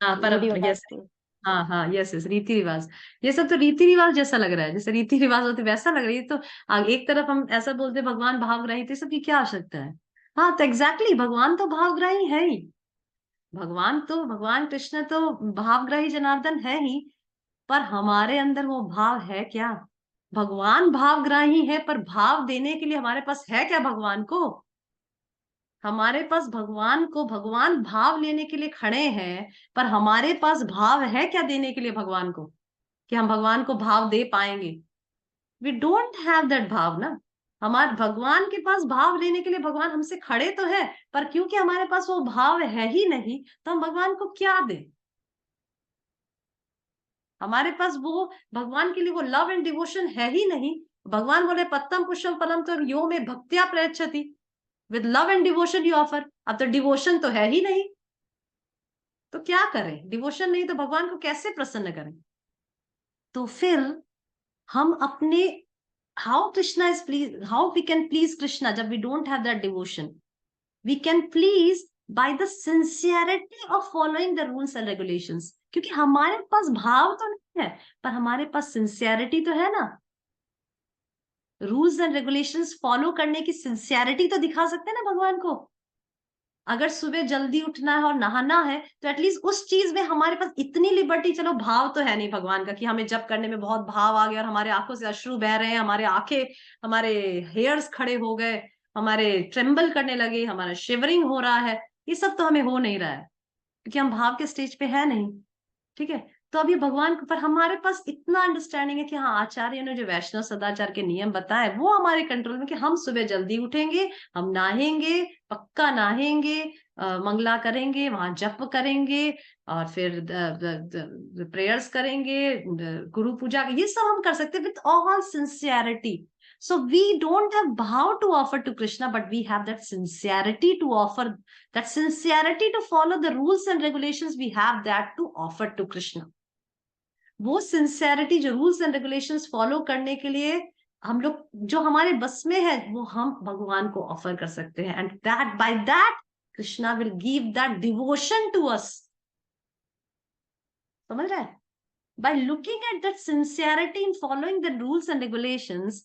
[SPEAKER 1] हाँ
[SPEAKER 3] रूढ़ी
[SPEAKER 1] परम,
[SPEAKER 3] होता
[SPEAKER 1] यस,
[SPEAKER 3] है।
[SPEAKER 1] हाँ हाँ, यस यस, रीति रिवाज, ये सब तो रीति रिवाज जैसा लग रहा है, जैसे रीति रिवाज होते वैसा लग रही है। तो एक तरफ हम ऐसा बोलते हैं भगवान भावग्राही, तो ये सब की क्या आवश्यकता है? हाँ, तो एग्जैक्टली भगवान तो भावग्राही है ही, भगवान कृष्ण तो भावग्राही जनार्दन है ही, पर हमारे अंदर वो भाव है क्या? भगवान भावग्राही है, पर भाव देने के लिए हमारे पास है क्या भगवान को? हमारे पास भगवान को, भगवान भाव लेने के लिए खड़े हैं, पर हमारे पास भाव है क्या देने के लिए भगवान को, कि हम भगवान को भाव दे पाएंगे? वी डोंट हैव दैट भाव ना। हमारे भगवान के पास भाव लेने के लिए भगवान हमसे खड़े तो है, पर क्योंकि हमारे पास वो भाव है ही नहीं, तो हम भगवान को क्या दें? हमारे पास वो भगवान के लिए वो लव एंड डिवोशन है ही नहीं। भगवान बोले पत्तम पुष्पम फलम तो यो में भक्त्या प्रयच्छति, with love and devotion you offer. अब तो डिवोशन तो है ही नहीं, तो क्या करें? डिवोशन नहीं तो भगवान को कैसे प्रसन्न करें? तो फिर हम अपने, how Krishna is please, how we can please Krishna जब we don't have that devotion? We can please by the sincerity of following the rules and regulations, क्योंकि हमारे पास भाव तो नहीं है, पर हमारे पास सिंसियरिटी तो है ना। रूल्स एंड रेगुलेशंस फॉलो करने की सिंसियरिटी तो दिखा सकते हैं ना भगवान को। अगर सुबह जल्दी उठना है और नहाना है, तो एटलीस्ट उस चीज में हमारे पास इतनी लिबर्टी, चलो भाव तो है नहीं भगवान का कि हमें जब करने में बहुत भाव आ गया और हमारे आंखों से अश्रु बह रहे हैं, हमारे आंखें, हमारे हेयर्स खड़े हो गए, हमारे ट्रेम्बल करने लगे, हमारा शिवरिंग हो रहा है, ये सब तो हमें हो नहीं रहा है क्योंकि हम भाव के स्टेज पे है नहीं। ठीक है, तो अभी भगवान पर हमारे पास इतना अंडरस्टैंडिंग है कि हाँ, आचार्य ने जो वैष्णव सदाचार के नियम बताए वो हमारे कंट्रोल में, कि हम सुबह जल्दी उठेंगे, हम नहाएंगे, पक्का नहाएंगे, मंगला करेंगे, वहां जप करेंगे, और फिर प्रेयर्स करेंगे, गुरु पूजा, ये सब हम कर सकते हैं with all sincerity. So we don't have bhav to offer to Krishna, but we have that sincerity to offer, that sincerity to follow the rules and regulations, we have that to offer to Krishna. वो sincerity जो rules and regulations follow करने के लिए हम लोग, जो हमारे बस में है, वो हम भगवान को ऑफर कर सकते हैं, and that by that Krishna will give that devotion to us. समझ रहे हैं? By looking at that sincerity in following the rules and regulations,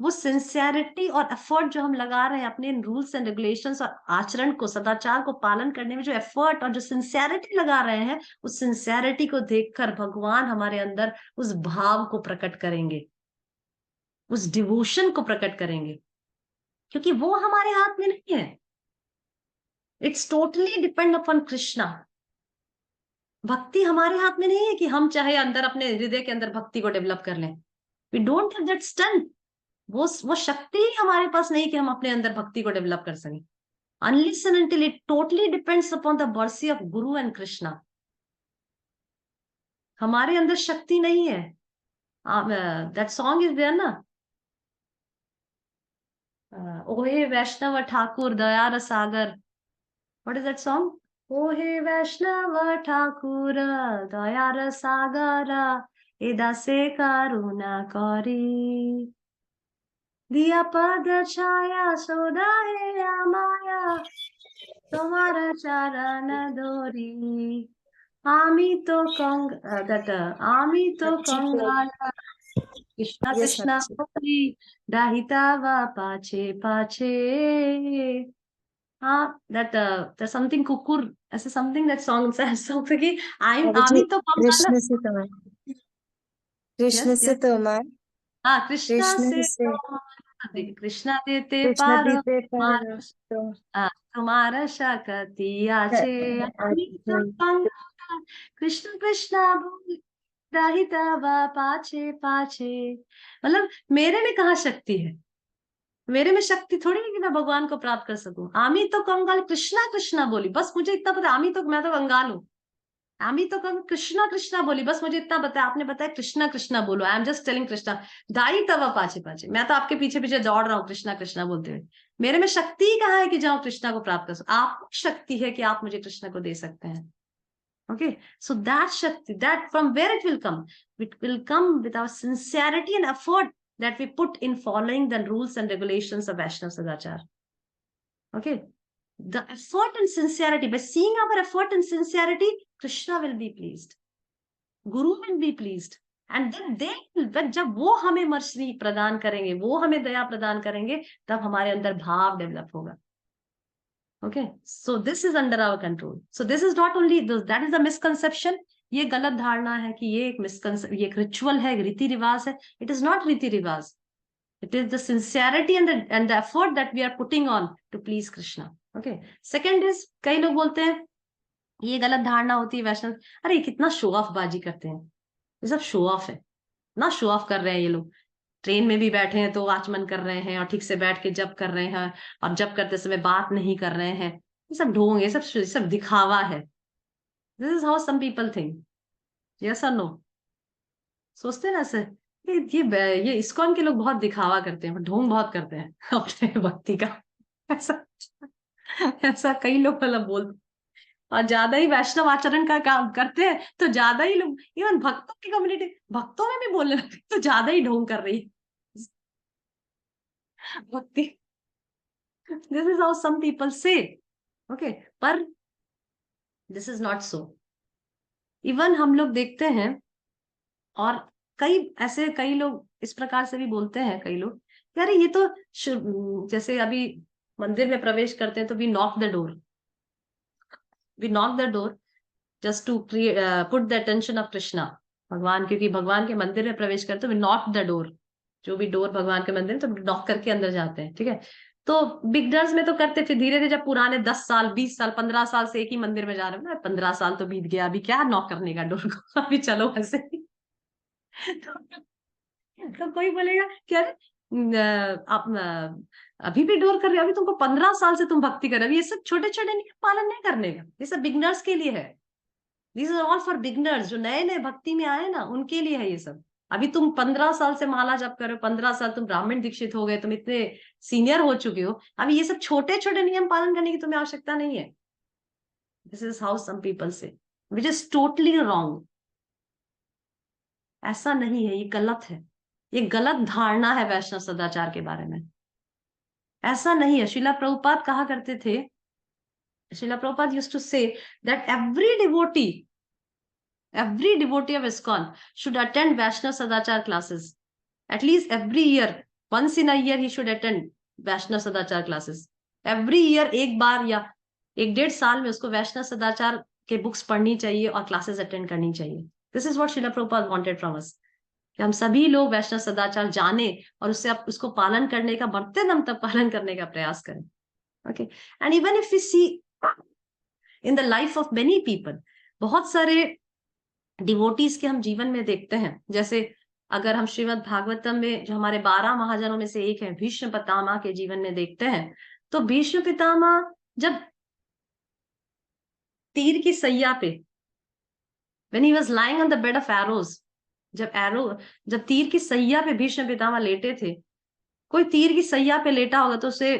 [SPEAKER 1] वो सिंसियरिटी और एफर्ट जो हम लगा रहे हैं अपने रूल्स एंड रेगुलेशंस और आचरण को, सदाचार को पालन करने में, जो एफर्ट और जो सिंसियरिटी लगा रहे हैं, उस सिंसियरिटी को देखकर भगवान हमारे अंदर उस भाव को प्रकट करेंगे, उस डिवोशन को प्रकट करेंगे, क्योंकि वो हमारे हाथ में नहीं है। It's totally depend upon Krishna. भक्ति हमारे हाथ में नहीं है कि हम चाहे अंदर अपने हृदय के अंदर भक्ति को डेवलप कर लें। We don't have that strength. वो शक्ति ही हमारे पास नहीं कि हम अपने अंदर भक्ति को डेवलप कर सकें। Unless and until it totally depends upon the mercy of Guru and Krishna. हमारे अंदर शक्ति नहीं है। That song is there ना, ओहे वैष्णव ठाकुर दयार सागर। What is that song? ओहे वैष्णव ठाकुर दयार सागरा एदासे करुणा करी दिया पद छाया सोदा है माया तुम्हारा चरण धोरी आमी तो आमी तो कंगाल कृष्णा कृष्णा बोली दाहिता वा पाछे पाछे। हाँ, that something कुकुर, ऐसे something that song says something कि आमी तो कंगाल।
[SPEAKER 3] कृष्ण से तुम्हार, कृष्ण
[SPEAKER 1] Yes,
[SPEAKER 3] से
[SPEAKER 1] yes.
[SPEAKER 3] तुम्हार,
[SPEAKER 1] हाँ, कृष्णा
[SPEAKER 3] कृष्ण
[SPEAKER 1] से
[SPEAKER 3] से
[SPEAKER 1] कृष्णा देते
[SPEAKER 3] कृष्ण
[SPEAKER 1] पार
[SPEAKER 3] दीते पर तुम
[SPEAKER 1] तुम्हारा शक्ति आछे आमी तो कंगाल कृष्ण कृष्णा बोल राहिता वा पाछे पाछे। मतलब मेरे में कहाँ शक्ति है? मेरे में शक्ति थोड़ी है कि मैं भगवान को प्राप्त कर सकूं। आमी तो कंगाल कृष्णा कृष्णा बोली, बस मुझे इतना पता। आमी तो, मैं तो कंगाल हूँ। आमी तो कृष्णा कृष्णा बोली, बस मुझे इतना बताया। आपने बताया कृष्णा कृष्णा बोलो, I am just telling Krishna. दाई तवा पाछे पाछे, मैं तो आपके पीछे पीछे दौड़ रहा हूँ कृष्णा कृष्णा बोलते हुए। मेरे में शक्ति ही कहाँ है कि जाऊं कृष्णा को प्राप्त कर सकूं? आपको शक्ति है कि आप मुझे कृष्ण को दे सकते हैं। Okay, so that Shakti, that from where it will come? It will come with our sincerity and effort that we put in following the rules and regulations of Vaishnava Sadachar. Okay, the effort and sincerity, by seeing our effort and sincerity, Krishna will be pleased. Guru will be pleased and then जब वो हमें mercy प्रदान करेंगे, वो हमें दया प्रदान करेंगे, तब हमारे अंदर भाव डेवलप होगा. Okay, so this is under our control. So this is not only that is a misconception. ये गलत धारणा है कि ये ये एक रिचुअल है, रीति रिवाज है. It is not रीति रिवाज. It is the sincerity and the effort that we are putting on to please Krishna. Okay. Second is, कई लोग बोलते हैं, ये गलत धारणा होती है वैष्णव, अरे कितना शो ऑफ बाजी करते हैं, ये सब शो ऑफ है ना, शो ऑफ कर रहे हैं ये लोग. ट्रेन में भी बैठे हैं तो आचमन कर रहे हैं और ठीक से बैठ के जप कर रहे हैं और जप करते समय बात नहीं कर रहे हैं. ये सब ढोंग, ये सब दिखावा है. This is how some people think. Yes और नो? सोचते हैं ना सर, ये इस्कॉन के लोग बहुत दिखावा करते हैं, ढोंग बहुत करते हैं अपने भक्ति का. ऐसा कई लोग मतलब बोलते, और ज्यादा ही वैष्णव आचरण का काम करते हैं तो ज्यादा ही लोग, इवन भक्तों की कम्युनिटी, भक्तों में भी बोलने लगते तो ज्यादा ही ढोंग कर रही है भक्ति. This is how some people say. Okay, पर this is not so. Even हम लोग देखते हैं, और कई लोग इस प्रकार से भी बोलते हैं, कई लोग, यार ये तो जैसे अभी मंदिर में प्रवेश करते हैं तो we knock the door, we knock the door just to put the attention of Krishna. भगवान, क्योंकि भगवान के मंदिर में प्रवेश करते तो we knock the door, जो भी डोर भगवान के मंदिर में, तो नॉक करके अंदर जाते हैं. ठीक है, तो बिगनर्स में तो करते, फिर धीरे धीरे जब पुराने 10 साल 20 साल 15 साल से एक ही मंदिर में जा रहे हो ना, 15 साल तो बीत गया, अभी क्या नॉक करने का डोर को, अभी चलो ऐसे. तो कोई बोलेगा क्या आप अभी भी डोर कर रहे हो, अभी तुमको 15 साल से तुम भक्ति कर रहे हो. ये सब छोटे छोटे नियम पालन नहीं करने का, ये सब बिगनर्स के लिए है. This is all for beginners, जो नए नए भक्ति में आए ना, उनके लिए है ये सब. अभी तुम 15 साल से माला जप कर रहे हो, 15 साल तुम ब्राह्मण दीक्षित हो गए, तुम इतने सीनियर हो चुके हो, अभी ये सब छोटे छोटे नियम पालन करने की तुम्हें आवश्यकता नहीं है. This is how some people say, which is totally wrong. ऐसा नहीं है, ये गलत है, ये गलत धारणा है वैष्णव सदाचार के बारे में. ऐसा नहीं है. श्रीला प्रभुपाद कहा करते थे, Srila Prabhupada used to say that every devotee of ISKCON should attend Vaishnav Sadachar classes. At least every year, once in a year he should attend Vaishnav Sadachar classes. Every year, एक बार या 1-1.5 साल में उसको वैष्णव सदाचार के बुक्स पढ़नी चाहिए और क्लासेस अटेंड करनी चाहिए. This is what Srila Prabhupada wanted from us, कि हम सभी लोग वैष्णव सदाचार जाने और उसको पालन करने का, बढ़ते दम तक पालन करने का प्रयास करें. Okay, and even if we see in the life of many people, बहुत सारे डिवोटीज के हम जीवन में देखते हैं. जैसे अगर हम श्रीमद् भागवतम में, जो हमारे 12 महाजनों में से एक है, भीष्म पितामह के जीवन में देखते हैं, तो भीष्म पितामह जब तीर की सैया पे, when he was lying on the bed of arrows, जब तीर की सैया पे भीष्म पितामह लेटे थे, कोई तीर की सैया पे लेटा होगा तो उसे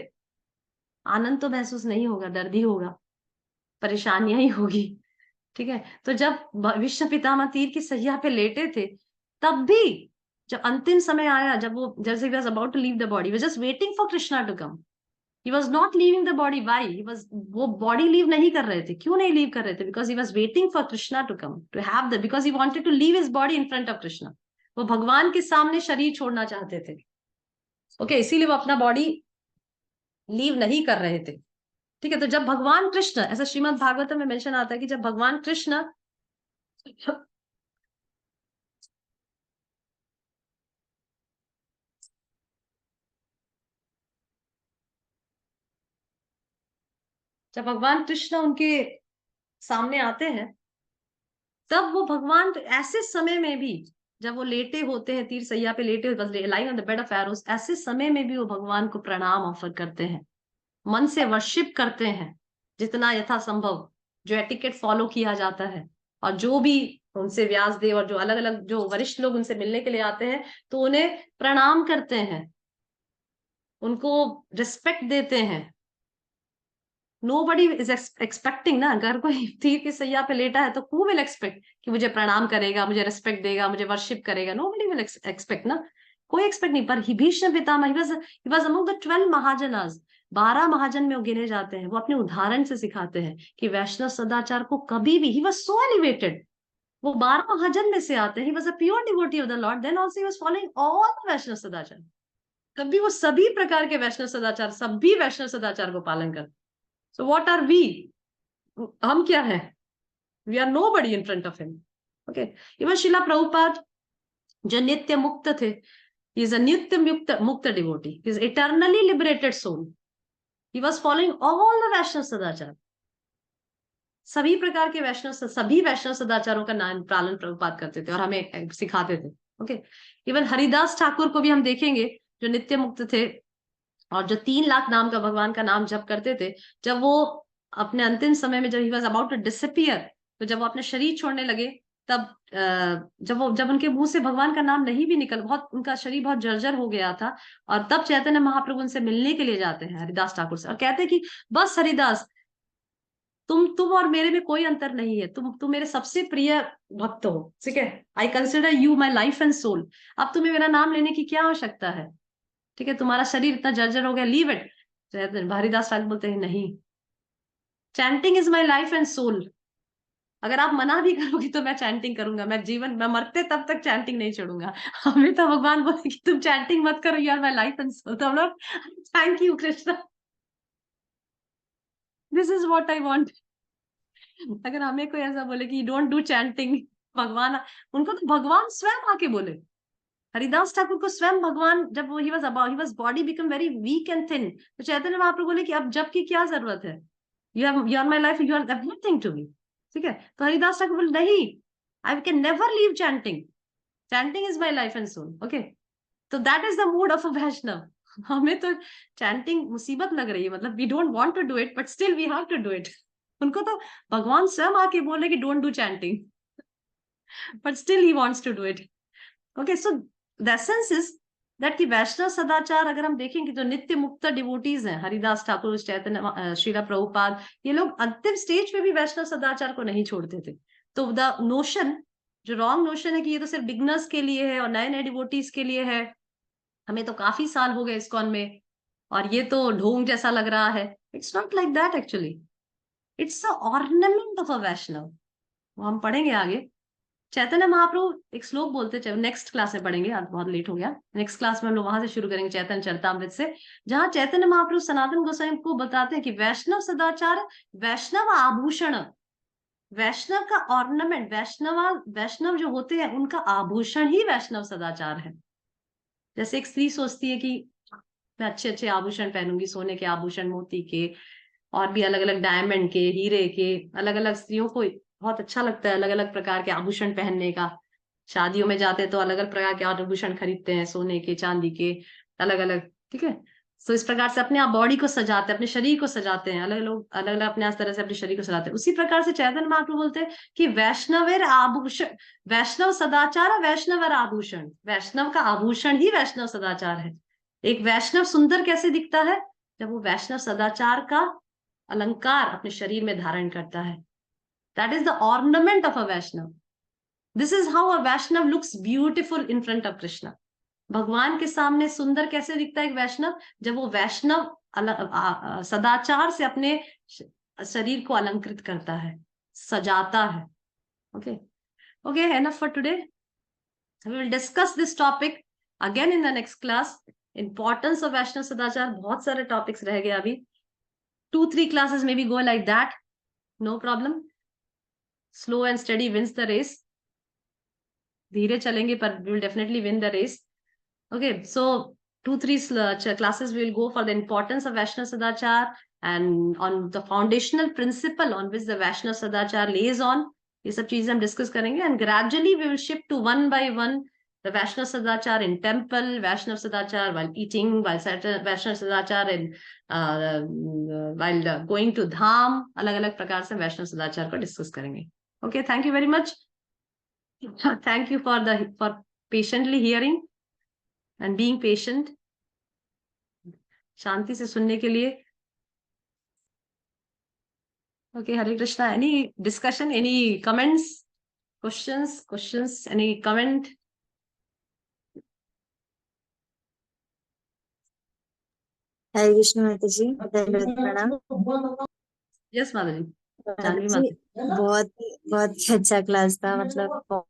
[SPEAKER 1] आनंद तो महसूस नहीं होगा, दर्द ही होगा, परेशानियां ही होगी. ठीक है, तो जब भीष्म पितामह तीर की सैया पे लेटे थे, तब भी जब अंतिम समय आया, जब वो जैसे he was about to leave the body, he was just waiting for Krishna to come. He was not leaving the body. Why? वो बॉडी लीव नहीं कर रहे थे. क्यों नहीं लीव कर रहे थे? Because he was waiting for Krishna to come, to have the, because he wanted to leave his body in front of Krishna. वो भगवान के सामने शरीर छोड़ना चाहते थे. ओके, इसीलिए वो अपना बॉडी लीव नहीं कर रहे थे. ठीक है, तो जब भगवान कृष्ण, ऐसा श्रीमद् भागवतम में मेंशन आता है कि जब भगवान कृष्ण उनके सामने आते हैं, तब वो भगवान ऐसे समय में भी, जब वो लेटे होते हैं, तीर सैया पे लेटे होते, lying on the bed of arrows, ऐसे समय में भी वो भगवान को प्रणाम ऑफर करते हैं, मन से वर्शिप करते हैं जितना यथा संभव, जो एटिकेट फॉलो किया जाता है. और जो भी उनसे व्यासदेव और जो अलग अलग जो वरिष्ठ लोग उनसे मिलने के लिए आते हैं, तो उन्हें प्रणाम करते हैं, उनको रिस्पेक्ट देते हैं. Nobody is expecting ना, अगर कोई तीर की सैया पे लेटा है तो who will expect कि मुझे प्रणाम करेगा, मुझे रिस्पेक्ट देगा, मुझे वर्शिप करेगा? Nobody will expect ना, कोई एक्सपेक्ट नहीं. पर Bhishma Pitamah, he was among the 12 महाजनास, 12 महाजन में वो गिने जाते हैं. वो अपने उदाहरण से सिखाते हैं कि वैष्णव सदाचार को कभी भी, he was so elevated, वो 12 महाजन में से आते हैं. He was a pure devotee of the Lord. Then also he was following all the वैष्णव सदाचार. कभी वो सभी प्रकार के वैष्णव सदाचार, सभी वैष्णव सदाचार को पालन करते. So what are we? हम क्या है? We are nobody in front of him. Okay. Even Srila Prabhupada जो नित्य मुक्त थे, he is a नित्य मुक्त devotee. He is eternally liberated soul. He was following all the वैष्णव सदाचार. सभी प्रकार के सभी वैष्णव सदाचारों का नाम पालन प्रभुपाद करते थे और हमें सिखाते थे. ओके. इवन हरिदास ठाकुर को भी हम देखेंगे जो नित्य मुक्त थे और जो 3 लाख नाम का भगवान का नाम जप करते थे. जब वो अपने अंतिम समय में, जब he was about to disappear, तो जब वो अपने शरीर छोड़ने लगे, तब जब उनके मुंह से भगवान का नाम नहीं भी निकल, बहुत उनका शरीर बहुत जर्जर हो गया था, और तब चैतन्य महाप्रभु उनसे मिलने के लिए जाते हैं हरिदास ठाकुर से और कहते हैं कि बस हरिदास, तुम और मेरे में कोई अंतर नहीं है, तुम मेरे सबसे प्रिय भक्त हो. ठीक है. I consider you my life and soul. अब तुम्हें मेरा नाम लेने की क्या आवश्यकता है? ठीक है. तुम्हारा शरीर इतना जर्जर हो गया, लीव इट. हरिदास ठाकुर बोलते हैं नहीं, chanting is my life and soul. अगर आप मना भी करोगे तो मैं चैंटिंग करूंगा. मैं मरते तब तक चैंटिंग नहीं छोड़ूंगा. हमें तो भगवान बोले कि तुम चैंटिंग मत करो, you are my life and soul. तो हम लोग thank you Krishna, this is what I want. अगर हमें कोई ऐसा बोले कि डोंट डू चैंटिंग, भगवान, उनको तो भगवान स्वयं आके बोले. हरिदास ठाकुर को स्वयं भगवान, जब वो he was body become very weak and thin, तो चैतन्य महाप्रभु बोले कि अब जब की क्या जरूरत है, you are my life, you are everything to me. ठीक है. तो हरिदास ठाकुर बोले नहीं, I can never leave chanting, chanting is my life and soul. Okay. तो that is the mood of a Vaishnav. हमें तो चैंटिंग मुसीबत लग रही है, मतलब we don't want to do it but still we have to do it. उनको तो भगवान स्वयं आके बोले कि don't do chanting, but still he wants to do it. Okay. So the essence is that कि वैष्णव सदाचार, अगर हम देखेंगे जो नित्य मुक्त डिवोटीज हैं, हरिदास ठाकुर, चैतन्य, श्रीला प्रभुपाद, ये लोग अंतिम स्टेज पे भी वैष्णव सदाचार को नहीं छोड़ते थे. तो द नोशन, जो रॉन्ग नोशन है कि ये तो सिर्फ बिगनर्स के लिए है और नए नए डिवोटीज के लिए है, हमें तो काफी साल हो गए इस्कॉन में और ये तो ढोंग जैसा लग रहा है. It's not like that actually. It's a ornament of a Vaishnav. वो हम पढ़ेंगे आगे. चैतन्य महाप्रभु एक श्लोक बोलते, नेक्स्ट क्लास में पढ़ेंगे, आज बहुत लेट हो गया. नेक्स्ट क्लास में हम लोग वहां से शुरू करेंगे, चैतन्य चरितामृत से, जहां चैतन्य महाप्रभु सनातन गोस्वामी को बताते हैं कि वैष्णव सदाचार, वैष्णव आभूषण, वैष्णव का ऑर्नामेंट, वैष्णव जो होते हैं उनका आभूषण ही वैष्णव सदाचार है. जैसे एक स्त्री सोचती है कि मैं अच्छे अच्छे आभूषण पहनूंगी, सोने के आभूषण, मोती के, और भी अलग अलग डायमंड के, हीरे के, अलग अलग स्त्रियों को बहुत अच्छा लगता है अलग अलग प्रकार के आभूषण पहनने का. शादियों में जाते हैं तो अलग अलग प्रकार के आभूषण खरीदते हैं, सोने के, चांदी के, अलग अलग. ठीक है. तो इस प्रकार से अपने आप बॉडी को सजाते हैं, अपने शरीर को सजाते हैं, अलग लोग अलग अलग अपने तरह से अपने शरीर को सजाते हैं. उसी प्रकार से चैतन्य महाप्रभु बोलते हैं कि वैष्णवेर आभूषण, वैष्णव सदाचार, वैष्णवेर आभूषण, वैष्णव का आभूषण ही वैष्णव सदाचार है. एक वैष्णव सुंदर कैसे दिखता है? जब वो वैष्णव सदाचार का अलंकार अपने शरीर में धारण करता है. That is the ornament of a Vaishnava. This is how a Vaishnava looks beautiful in front of Krishna. भगवान के सामने सुंदर कैसे दिखता है एक वैष्णव? जब वो वैष्णव सदाचार से अपने शरीर को अलंकृत करता है, सजाता है. Okay. Okay, enough for today. We will discuss this topic again in the next class. Importance of Vaishnav sadachar, बहुत सारे टॉपिक्स रह गए अभी. 2-3 classes maybe go like that, no problem. Slow and steady wins the race. धीरे चलेंगे पर we will definitely win the race. Okay, so 2-3 classes we will go for the importance of Vaishnava Sadachar and on the foundational principle on which the Vaishnava Sadachar lays on. ये सब चीजें हम discuss करेंगे and gradually we will shift to one by one the Vaishnava Sadachar in temple, Vaishnava Sadachar while eating, Vaishnava Sadachar in while going to धाम, अलग अलग प्रकार से वैष्णव सदाचार को डिस्कस करेंगे. Okay, thank you very much. Thank you for patiently hearing and being patient. शांति से सुनने के लिए. Okay, Hare Krishna. Any discussion, any comments, questions, any comment?
[SPEAKER 3] हरे कृष्ण माता जी, धन्यवाद, प्रणाम.
[SPEAKER 1] Yes, Madhuri. जानवी
[SPEAKER 3] जी
[SPEAKER 1] माता।
[SPEAKER 3] बहुत बहुत ही अच्छा क्लास था, मतलब बहुत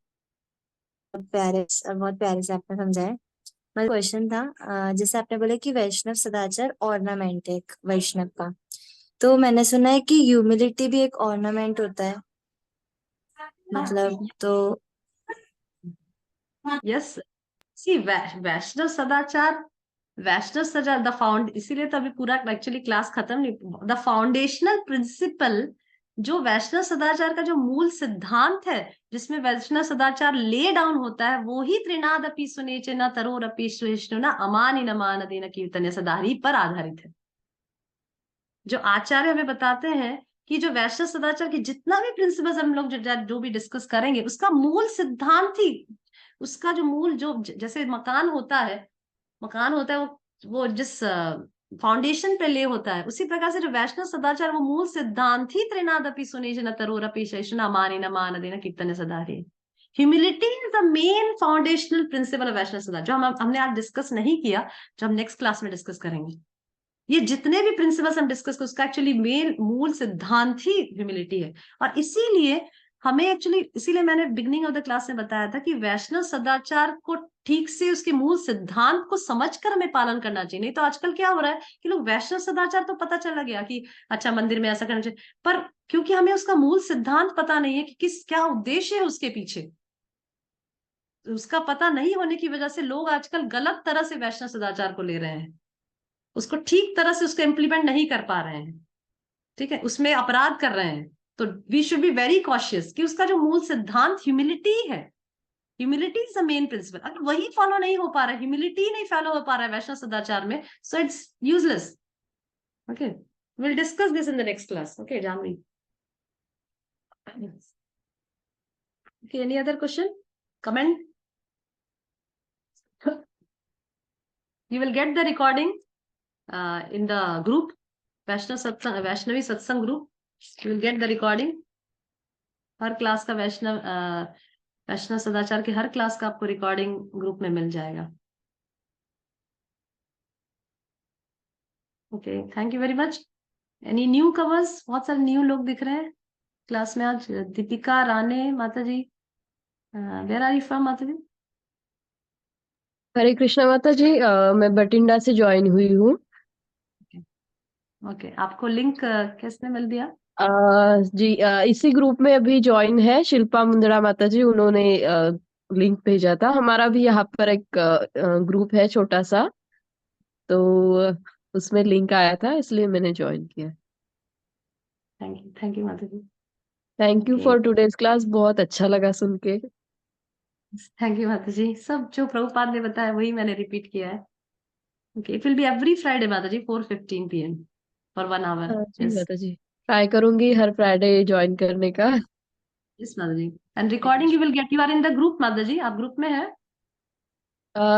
[SPEAKER 3] प्यारे और बहुत प्यारे से आपने समझाया। मेरा क्वेश्चन था, जैसे आपने बोला कि वैष्णव सदाचार ऑर्नामेंट है एक वैष्णव का, तो मैंने सुना है कि ह्यूमिलिटी भी एक ऑर्नामेंट होता है, मतलब तो
[SPEAKER 1] यस, सी वैष्णव सदाचार द फाउंड, इसीलिए तो अभी पूरा एक्चुअली क्लास खत्म नहीं। द फाउंडेशनल प्रिंसिपल, जो वैष्णव सदाचार का जो मूल सिद्धांत है, जिसमें वैष्णव सदाचार ले डाउन होता है, वो ही त्रिनादपि सुनेचे न तरोरपि श्रेष्ठ न अमानि न मानदे न कीर्तन्य सदाहरि पर आधारित है। जो आचार्य हमें बताते हैं कि जो वैष्णव सदाचार की जितना भी प्रिंसिपल्स हम लोग जो भी डिस्कस करेंगे, उसका मूल सिद्धांत ही, उसका जो मूल, जो जैसे मकान होता है वो जिस फाउंडेशन पे ले होता है, उसी प्रकार से जो वैष्णव सदाचार वो मूल सिद्धांत ही त्रिनादपि सुनेशन तरोरपि शेषन अमानि न मानदे न कीर्तन्य सदाहरि। Humility is the main foundational principle of Vaishnav sadachar, जो हमने आज डिस्कस नहीं किया, जो हम नेक्स्ट क्लास में डिस्कस करेंगे। ये जितने भी प्रिंसिपल्स हम डिस्कस कर, उसका एक्चुअली मेन मूल सिद्धांत ही ह्यूमिलिटी है। और इसीलिए हमें एक्चुअली, इसीलिए मैंने बिगनिंग ऑफ द क्लास में बताया था कि वैष्णव सदाचार को ठीक से उसके मूल सिद्धांत को समझकर हमें पालन करना चाहिए। नहीं तो आजकल क्या हो रहा है कि लोग वैष्णव सदाचार तो पता चला गया कि अच्छा मंदिर में ऐसा करना चाहिए, पर क्योंकि हमें उसका मूल सिद्धांत पता नहीं है कि क्या उद्देश्य है उसके पीछे, उसका पता नहीं होने की वजह से लोग आजकल गलत तरह से वैष्णव सदाचार को ले रहे हैं, उसको ठीक तरह से उसको इम्प्लीमेंट नहीं कर पा रहे हैं, ठीक है, उसमें अपराध कर रहे हैं। तो we should be very cautious कि उसका जो मूल सिद्धांत ह्यूमिलिटी है, humility is the main principle. अगर वही फॉलो नहीं हो पा रहा है, ह्यूमिलिटी नहीं फॉलो हो पा रहा है वैष्णव सदाचार में, so it's useless. Okay, will discuss this in the next class. Okay Jahnavi, okay, any other question, comment? You will get the recording in the group, Vaishnavi Satsang group. You will get the recording। हर class का वैष्णव सदाचार के हर class का आपको recording group में मिल जाएगा। Okay, thank you very much. Any new covers? बहुत सारे न्यू लोग दिख रहे हैं क्लास में आज। दीपिका राणे माता जी, वेयर आर यू फ्रॉम माता जी?
[SPEAKER 6] हरे कृष्णा माता जी, मैं बठिंडा से ज्वाइन हुई हूँ।
[SPEAKER 1] ओके, आपको लिंक किसने मिल दिया?
[SPEAKER 6] जी, इसी ग्रुप में अभी ज्वाइन है शिल्पा मुंदड़ा माता जी, उन्होंने लिंक भेजा था। हमारा भी यहाँ पर एक ग्रुप है छोटा सा, तो उसमें लिंक आया था, इसलिए मैंने ज्वाइन किया।
[SPEAKER 1] थैंक यू माता जी।
[SPEAKER 6] Thank you
[SPEAKER 1] Okay.
[SPEAKER 6] For today's class, बहुत अच्छा लगा सुन के।
[SPEAKER 1] थैंक यू माता जी। सब जो प्रभुपाद ने बताया वही मैंने रिपीट किया है। Okay, it will be every Friday माता जी 4:15 PM फॉर 1 hour।
[SPEAKER 6] जी माता जी, ट्राई करूंगी हर फ्राइडे ज्वाइन करने का।
[SPEAKER 1] यस माता जी। And recording you will get, you are in the group माता जी, आप ग्रुप में है?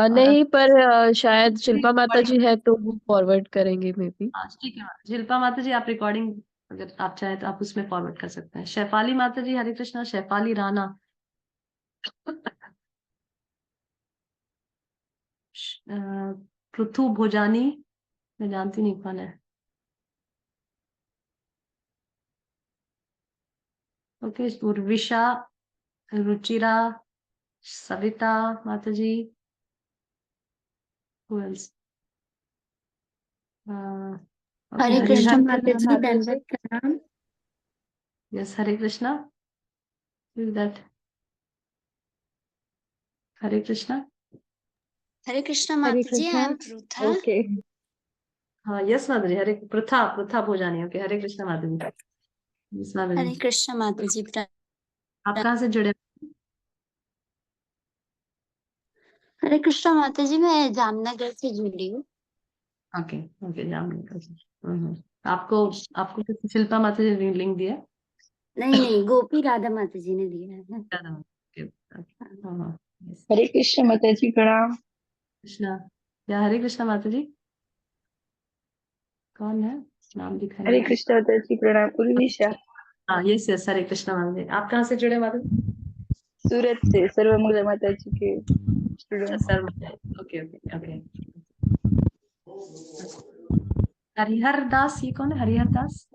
[SPEAKER 6] नहीं, पर शायद शिल्पा माता जी है तो वो फॉरवर्ड करेंगे मे बी।
[SPEAKER 1] ठीक है माता। शिल्पा माता जी, आप रिकॉर्डिंग अगर आप चाहे तो आप उसमें फॉरवर्ड कर सकते हैं। शेफाली माता जी, हरे कृष्णा। शेफाली राणा, पृथु भोजानी, मैं जानती नहीं कौन है। ओके, उर्विशा, रुचिरा, सविता माता जी, who else?
[SPEAKER 7] हरे कृष्ण माता जी, दंडवत प्रणाम।
[SPEAKER 1] Yes, Hare Krishna. दैट हरे कृष्णा।
[SPEAKER 7] हरे कृष्ण माता जी, आई एम पृथा।
[SPEAKER 6] ओके,
[SPEAKER 1] हाँ यस माता जी। हरे पृथा भोजानी। ओके, हरे कृष्णा माता जी। यस माता
[SPEAKER 7] हरे
[SPEAKER 1] जी।
[SPEAKER 7] कृष्ण माता जी।
[SPEAKER 1] आप कहाँ से जुड़े?
[SPEAKER 7] हरे कृष्ण माता जी, मैं जामनगर से जुड़ी हूँ।
[SPEAKER 1] ओके ओके, जामनगर से। आपको आपको किसी शिल्पा माता जी ने लिंक दिया?
[SPEAKER 7] नहीं, गोपी राधा माता जी ने दिया है।
[SPEAKER 1] ओके, हाँ, yes।
[SPEAKER 8] हरे कृष्ण माता जी, प्रणाम।
[SPEAKER 1] कृष्णा, या हरे कृष्णा माता जी? कौन है? नाम दिखाई
[SPEAKER 8] हरे
[SPEAKER 1] नहीं।
[SPEAKER 8] कृष्ण माता जी, प्रणाम। उर्विशा,
[SPEAKER 1] हाँ यस यस, हरे कृष्णा माता जी। आप कहाँ से जुड़े माता जी?
[SPEAKER 8] सूरत से सर्वमंगला माता जी के
[SPEAKER 1] अच्छा
[SPEAKER 8] student.
[SPEAKER 1] Sir, okay okay okay. Harihar Das, ये कौन है? हरिहर दास?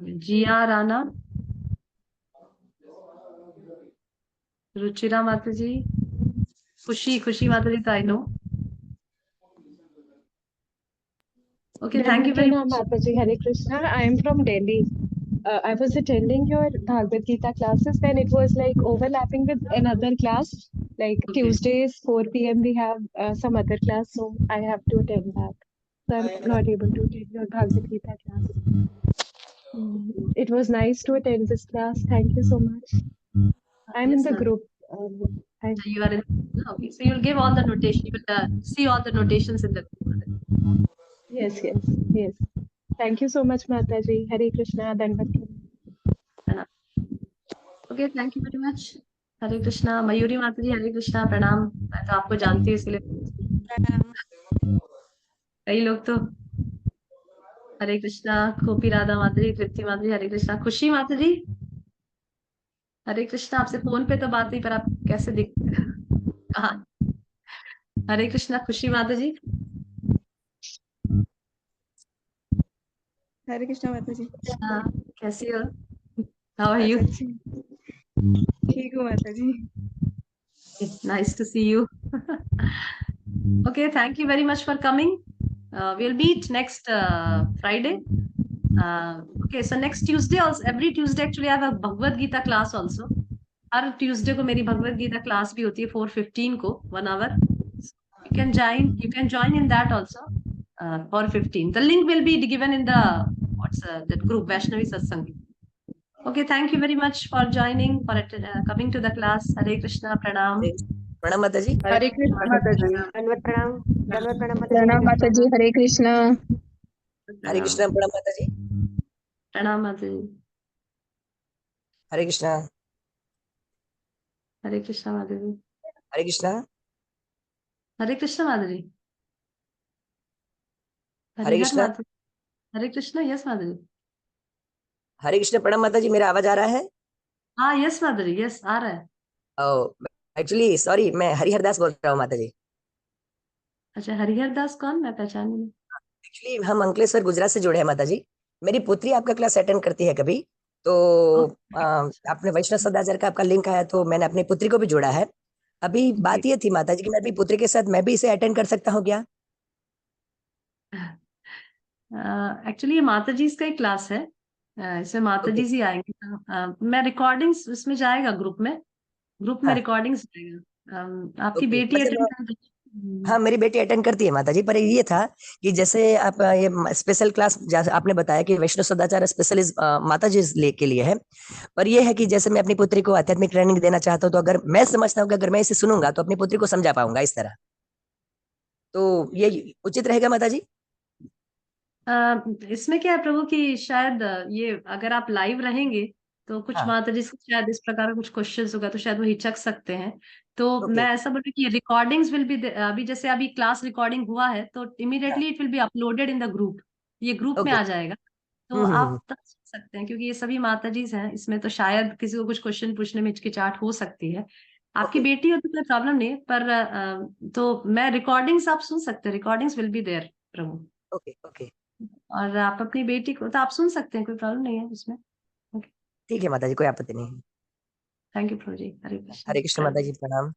[SPEAKER 1] जिया राणा, रुचिरा माता जी, खुशी माता जी, तो I know. Okay, thank you very much.
[SPEAKER 9] Mataji, Hare Krishna. I am from Delhi. I was attending your Bhagavad Gita classes when it was like overlapping with another class. Like
[SPEAKER 1] Okay.
[SPEAKER 9] Tuesdays, 4 p.m. we have some other class, so I have to attend that. So I'm not able to attend your Bhagavad Gita class. It was nice to attend this class. Thank you so much. I'm in
[SPEAKER 1] Yes,
[SPEAKER 9] the
[SPEAKER 1] ma'am.
[SPEAKER 9] group.
[SPEAKER 1] You are in. Okay, so you'll give all the notation. You will see all the notations in the.
[SPEAKER 9] Yes. Thank you so much, Mataji. Hare Krishna. Dandavat.
[SPEAKER 1] Okay, thank you very much. हरे कृष्णा। मयूरी माता जी, हरे कृष्णा, प्रणाम। मैं तो आपको जानती हूँ इसलिए कई लोग तो हरे कृष्णा। खोपी राधा माता जी, तृप्ति माता जी, हरे कृष्णा। खुशी माता जी, हरे कृष्णा। आपसे फोन पे तो बात हुई, पर आप कैसे दिख कहाँ? हरे कृष्णा। खुशी माता जी,
[SPEAKER 2] हरे कृष्णा माता जी।
[SPEAKER 1] कैसी हो? How are you?
[SPEAKER 2] अच्छी ठीक हूँ माता जी।
[SPEAKER 1] Nice to see you. Okay, thank you very much for coming. We'll meet next Friday. Okay, so next Tuesday also, every Tuesday actually I have a Bhagavad Gita class also. Her Tuesday को मेरी Bhagavad Gita class भी होती है 4:15 को 1 hour. You can join in that also for 15. The link will be given in the that group Vaishnavi Satsang. Okay, thank you very much for joining, for coming to the class. Hare Krishna, pranam.
[SPEAKER 10] प्रणाम माता जी।
[SPEAKER 9] Hare Krishna, Mataji.
[SPEAKER 8] प्रणाम माता जी। हरे कृष्णा।
[SPEAKER 10] हरे कृष्णा। प्रणाम माता जी।
[SPEAKER 1] प्रणाम माता जी।
[SPEAKER 10] हरे कृष्णा।
[SPEAKER 1] हरे कृष्णा माता जी।
[SPEAKER 10] हरे कृष्णा।
[SPEAKER 1] हरे कृष्णा माता जी।
[SPEAKER 10] हरे
[SPEAKER 1] हरिहर
[SPEAKER 10] कृष्णा।
[SPEAKER 1] माता। हरे कृष्णा। यस माता जी।
[SPEAKER 10] हरे कृष्णा। प्रणाम माता जी। मेरा आवाज आ रहा है?
[SPEAKER 1] हाँ, यस माता जी, यस आ रहा है।
[SPEAKER 10] एक्चुअली सॉरी, मैं हरिहर दास बोल रहा हूँ माता जी।
[SPEAKER 1] अच्छा, हरिहर दास कौन? मैं पहचानी नहीं।
[SPEAKER 10] एक्चुअली हम अंकलेश्वर गुजरात से जुड़े हैं माता जी। मेरी पुत्री आपका क्लास अटेंड करती है कभी, तो आपने वैष्णव सदाचार का आपका लिंक आया तो मैंने अपनी पुत्री को भी जोड़ा है। अभी बात ये थी माता जी कि मैं अपनी पुत्री के साथ मैं भी इसे अटेंड कर सकता हूँ क्या?
[SPEAKER 1] एक्चुअली ये माता जी का ही क्लास है। इसमें माता जी ही आएंगे। मैं रिकॉर्डिंग्स इसमें जाएगा ग्रुप में रिकॉर्डिंग्स जाएगा। आपकी बेटी अटेंड
[SPEAKER 10] हाँ, मेरी बेटी अटेंड करती है माता जी, पर ये था कि जैसे आप ये स्पेशल क्लास जैसे आपने बताया कि वैष्णव सदाचार स्पेशल माता जी के लिए है, पर ये है कि जैसे मैं अपनी पुत्री को आध्यात्मिक ट्रेनिंग देना चाहता हूँ, तो अगर मैं समझता हूँ कि अगर मैं इसे सुनूंगा तो अपनी पुत्री को समझा पाऊंगा इस तरह, तो ये उचित रहेगा माता जी?
[SPEAKER 1] इसमें क्या है प्रभु कि शायद ये अगर आप लाइव रहेंगे तो कुछ माता जी से शायद इस प्रकार का कुछ क्वेश्चंस होगा तो शायद वो हिचक सकते हैं। तो मैं ऐसा बोल रही कि रिकॉर्डिंग्स विल बी अभी जैसे अभी क्लास रिकॉर्डिंग हुआ है तो immediately it will be uploaded in the group. ये ग्रुप में आ जाएगा तो आप तब सुन सकते हैं, क्योंकि ये सभी माता जी हैं इसमें, तो शायद किसी को कुछ क्वेश्चन पूछने में हिचकिचाहट हो सकती है। आपकी बेटी हो तो कोई प्रॉब्लम नहीं है, पर तो मैं रिकॉर्डिंग्स आप सुन सकते हैं। Recordings will be there prabhu.
[SPEAKER 10] Okay.
[SPEAKER 1] और आप अपनी बेटी को तो आप सुन सकते हैं, कोई प्रॉब्लम नहीं है उसमें।
[SPEAKER 10] ठीक है माता जी, कोई आपत्ति नहीं है।
[SPEAKER 1] थैंक यू प्रभु जी। हरे कृष्ण।
[SPEAKER 10] हरे कृष्ण माता जी। प्रणाम।